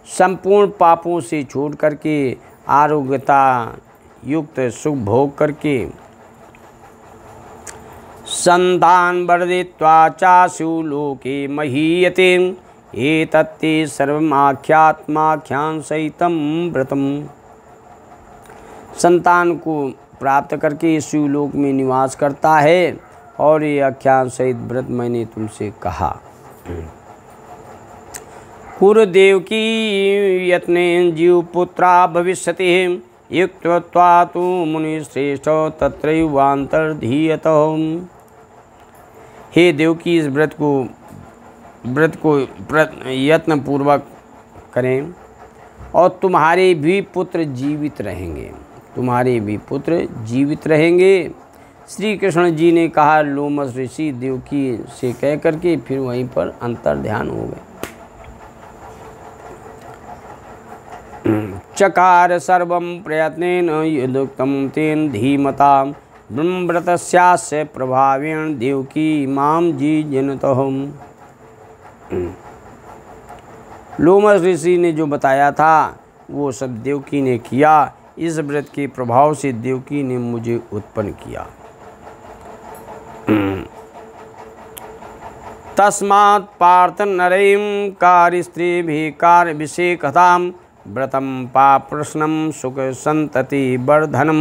संपूर्ण पापों से छूट करके आरोग्यता युक्त सुख भोग करके संतान वर्धित्वा चाशु लोके महीयते। एतत्ते सर्वमाख्यात्माख्यान सहितं व्रतम। संतान को प्राप्त करके शिवलोक में निवास करता है, और ये आख्यान सहित व्रत मैंने तुमसे कहा। कुरुदेव की यत्ने जीव पुत्रा भविष्यति। युक्त्वा तु मुनिश्रेष्ठ तत्रैवान्तर्धीयतः। हे देव की इस व्रत को यत्न पूर्वक करें, और तुम्हारे भी पुत्र जीवित रहेंगे, तुम्हारे भी पुत्र जीवित रहेंगे। श्री कृष्ण जी ने कहा, लोमस ऋषि देवकी से कह करके फिर वहीं पर अंतर ध्यान हो गए। चकार सर्वं प्रयत्नेन यदुक्तं तेन धीमता। ब्रह्मव्रतस्यास्य प्रभावेण देवकी माम जी जनतः। लोमस ऋषि ने जो बताया था वो सब देवकी ने किया। इस व्रत के प्रभाव से देवकी ने मुझे उत्पन्न किया। तस्मात् पार्थ नरैं कार्य स्त्री भी कार्य विषेकताम व्रतम पाप्रश्नम सुख संतति वर्धनम।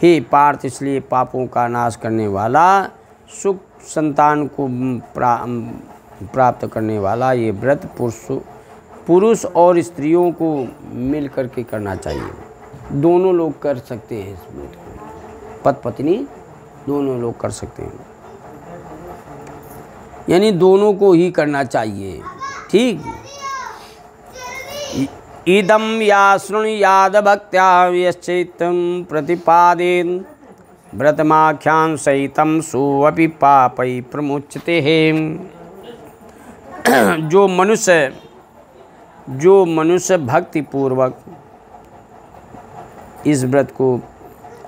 हे पार्थ, इसलिए पापों का नाश करने वाला, सुख संतान को प्राप्त करने वाला ये व्रत पुरुष और स्त्रियों को मिल करके करना चाहिए। दोनों लोग कर सकते हैं इस व्रत को, पति पत्नी दोनों लोग कर सकते हैं, यानी दोनों को ही करना चाहिए। ठीक। इदम या शृणुयाद भक्त्या यश्चित्तं प्रतिपादेन व्रतमाख्यान सहितं सोऽपि पापै प्रमुच्यते। जो मनुष्य भक्ति पूर्वक इस व्रत को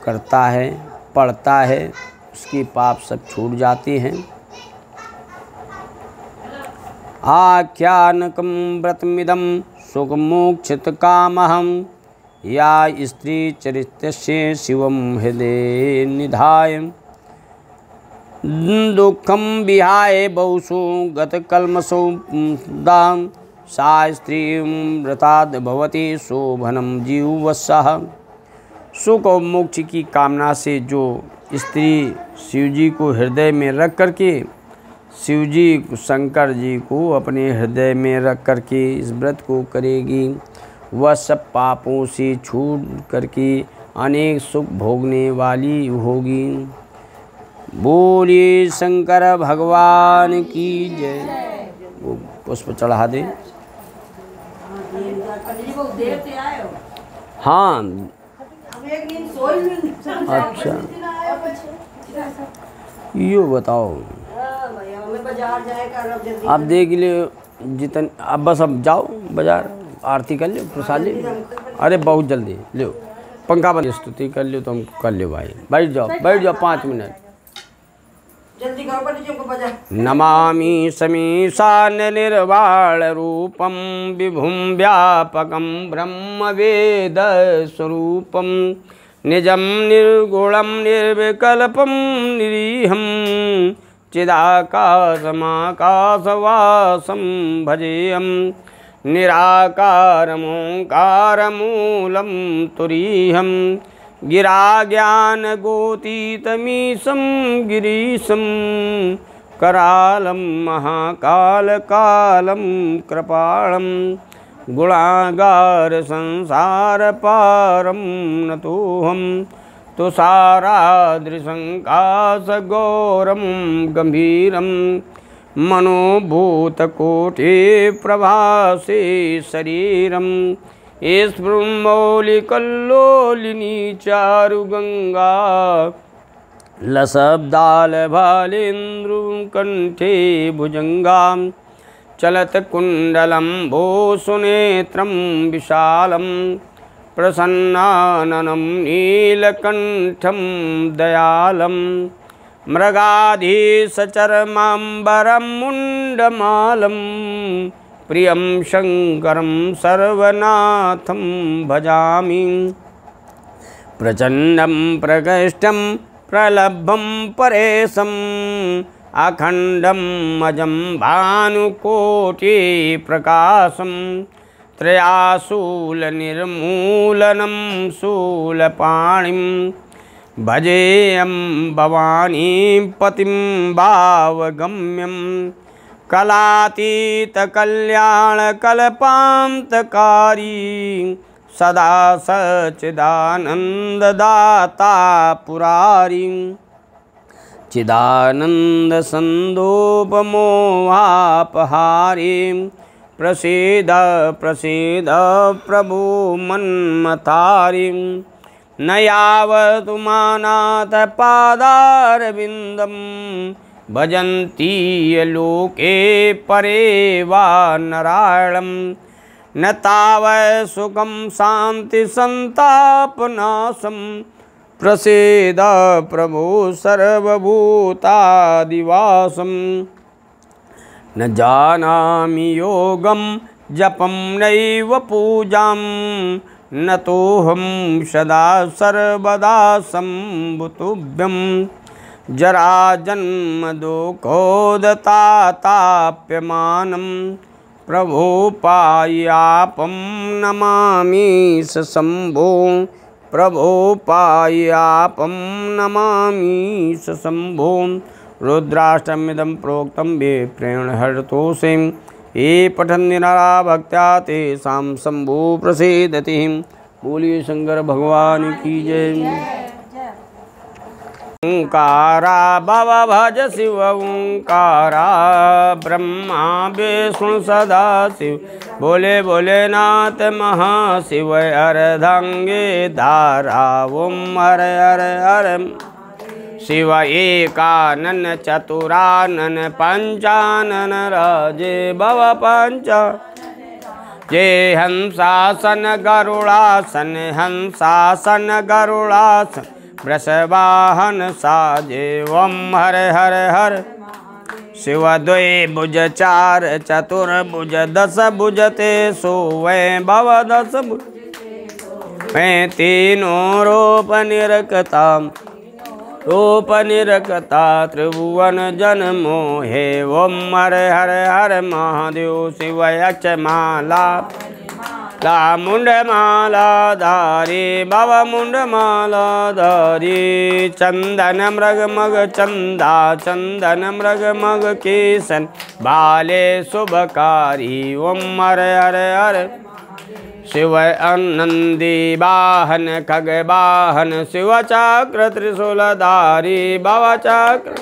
करता है, पढ़ता है, उसके पाप सब छूट जाते हैं। आख्यानकं व्रतमिदं सुखमोक्षित कामहं या स्त्री चरित्रस्य शिवं हृदये निधाय दुःखं विहाय बहुषु गतकल्मषो दां सा स्त्री व्रताद् भवति शोभनं जीववत्सः। सुख और मोक्ष की कामना से जो स्त्री शिवजी को हृदय में रख करके शिवजी शंकर जी को अपने हृदय में रख करके इस व्रत को करेगी, वह सब पापों से छूट करके अनेक सुख भोगने वाली होगी। बोलिए शंकर भगवान की जय। वो पुष्प चढ़ा दे। हाँ अच्छा यो बताओ, आप देख ले जितन, अब बस अब जाओ बाजार आरती कर लो, प्रसाद ले। अरे बहुत जल्दी लो, पंखा बंद, स्तुति कर लो तुम, कर लो भाई, बैठ जाओ 5 मिनट जल्दी करो पंडित को बजा। नमामि समीशान निर्वाण रूपम विभुम व्यापकम ब्रह्म वेद स्वरूपम निजम निर्गुणम निर्विकल्पम निरीहम चिदाकाशमाकाशवासं भजेयम निराकारमोंकारमूलं तुरीहं गिराज्ञानगोतीतमीशं गिरीशं करालं महाकालकालं कृपालं गुणागार संसारपारं नतोऽहं तुषारादृशंकाशगौरं गंभीरं मनोभूतकोटि प्रभासे शरीरं स्फुरन्मौलिकल्लोलिनी चारुगंगा लसब्दालभालेन्द्रुं कंठे भुजंगां चलत्कुण्डलं भूसुनेत्रं विशालं प्रसन्नाननं नीलकण्ठं दयालं मृगाधीशचर्माम्बरं मुण्डमालं प्रियं शङ्करं सर्वनाथं भजामि प्रचण्डं प्रकृष्टं प्रलभं परेशम् अखण्डं अजं भानुकोटिप्रकाशं त्रयाशूलनिर्मूलनं शूलपाणिं भजेयं भवानीपतिं भावगम्यं कलातीतकल्याणकल्पान्तकारी सदा सच्चिदानन्ददाता पुरारी चिदानन्दसन्दोपमोहापहारी प्रसीद प्रसीद प्रभो मन्मथारी न यावत् मानाथ पादारविन्दं भजन्ति लोके परे वा नारायणं न तावत् सुखं शान्ति संतापनाशं प्रसीद प्रभो सर्वभूतादिवासं न जानामि योगं जपं नैव पूजां न तोऽहं सदा सर्वदा सम्भुतुभ्यं जराजन्म दुःखोदताताप्यमानं प्रभो पायापं नमामि सशम्भो प्रभो पायापं नमामि सशम्भो रुद्राष्टमिदं प्रोक्तं विप्रेण हरतोषे ये पठन्ति नरा भक्त्या तेषां शम्भो प्रसीदति। बोलिए शंकर भगवान की जय। ओंकारा भव भज शिव ओंकारा ब्रह्मा विष्णु सदा शिव बोले भोलेनाथ महाशिव अर्धांगे धारा ओम हर हर हर शिव एकानन चतुरानन पंचानन राजे भव पंच जय हंसासन गरुड़ासन हंसासन गरुड़ासन वृषवाहन साजे ओम हर हर हर शिव द्वे भुज चार चतुर्भुज 10 भुज ते सोवे भव 10 भुज मैं तीनों रूप निरखता त्रिभुवन जन मोहे। ओम हर हर हर महादेव शिव अक्ष माला ला मुंड माला धारी बाबा मुंड माला धारी। चंदन मृग मग चंदा चंदन मृग मग केसन बाले शुभकारी। ओम हर हर हर शिव नंदी वाहन खग वाहन शिव चक्र त्रिशूलधारी बाबा चक्र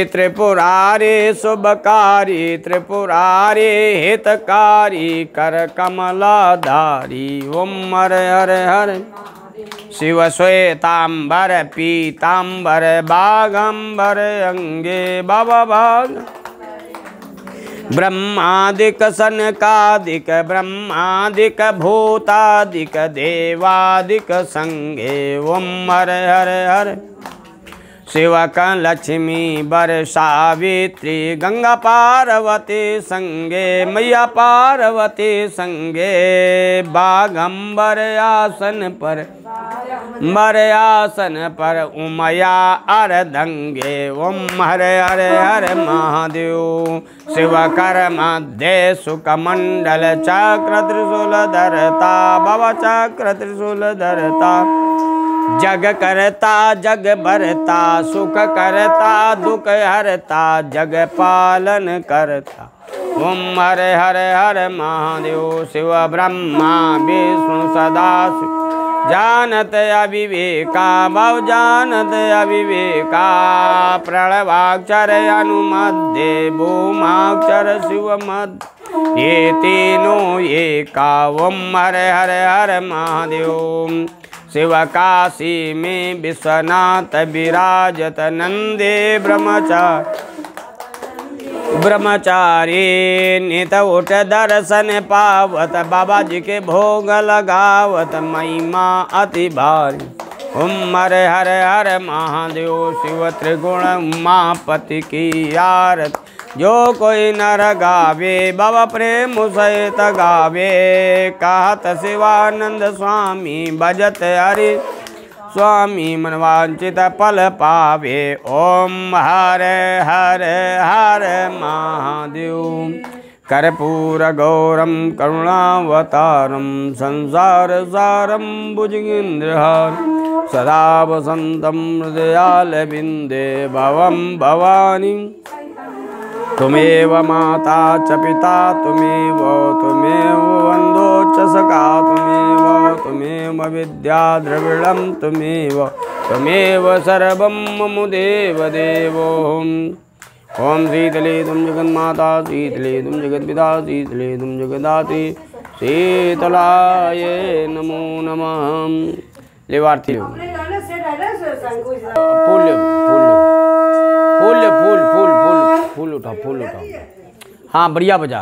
त्रिपुरारी शुभकारी त्रिपुरारी हितकारी कर कमलाधारी। ओम हर हर हर शिव श्वेतांबर पीतांबर बागंबर अंगे बाबा बाग। ब्रह्मादिक सनकादिक ब्रह्मादिक भूतादिक देवादिक संगे। ओम हर हर हर शिवक लक्ष्मी वर सावित्री गंगा पार्वती संगे मैया पार्वती संगे। बागंबर आसन पर उमया अर्धंगे। ओम हर हर हर महादेव शिव कर मध्य सुख मंडल चक्र त्रिशूल धरता बाबा चक्र त्रिशूल धरता। जग करता जग भरता सुख करता दुख हरता जग पालन करता। ओम हर हर हर महादेव शिव ब्रह्मा विष्णु सदा शिव जानत अविवेका भव जानत अविवेका। प्रणवाक्षर अनुमध्य भूमाक्षर शिव मध्य ये तीनों एका। ओम हर हर हर महादेव शिव काशी में विश्वनाथ विराजत नंदे ब्रह्मचारी। नित उठ दर्शन पावत बाबा जी के भोग लगावत महिमा अति भारी। ओम हर हर हर महादेव शिव त्रिगुण उमापति की आरती। जो कोई नर गावे बाबा प्रेम सहित गावे। कहत शिवानंद स्वामी भजत हरि स्वामी मनवांचित फल पावे। ओम हर हर हर महादेव कर्पूर गौरम करुणावतारम संसार सारम भुजगेन्द्रहार सदा वसंतम हृदयाल बिंदे भवम भवानी। तुमेव माता च पिता तुमेव बन्धो च सखा तुमेव विद्या द्रविणं तुमेव सर्वं मम देवदेवो। ओम शीतले तुम जगन्माता शीतले तुम जगत्पिता शीतले तुम जगदात्री शीतलाय नमो नमः। लेवार्थी फूल उठाओ हाँ बढ़िया बजा।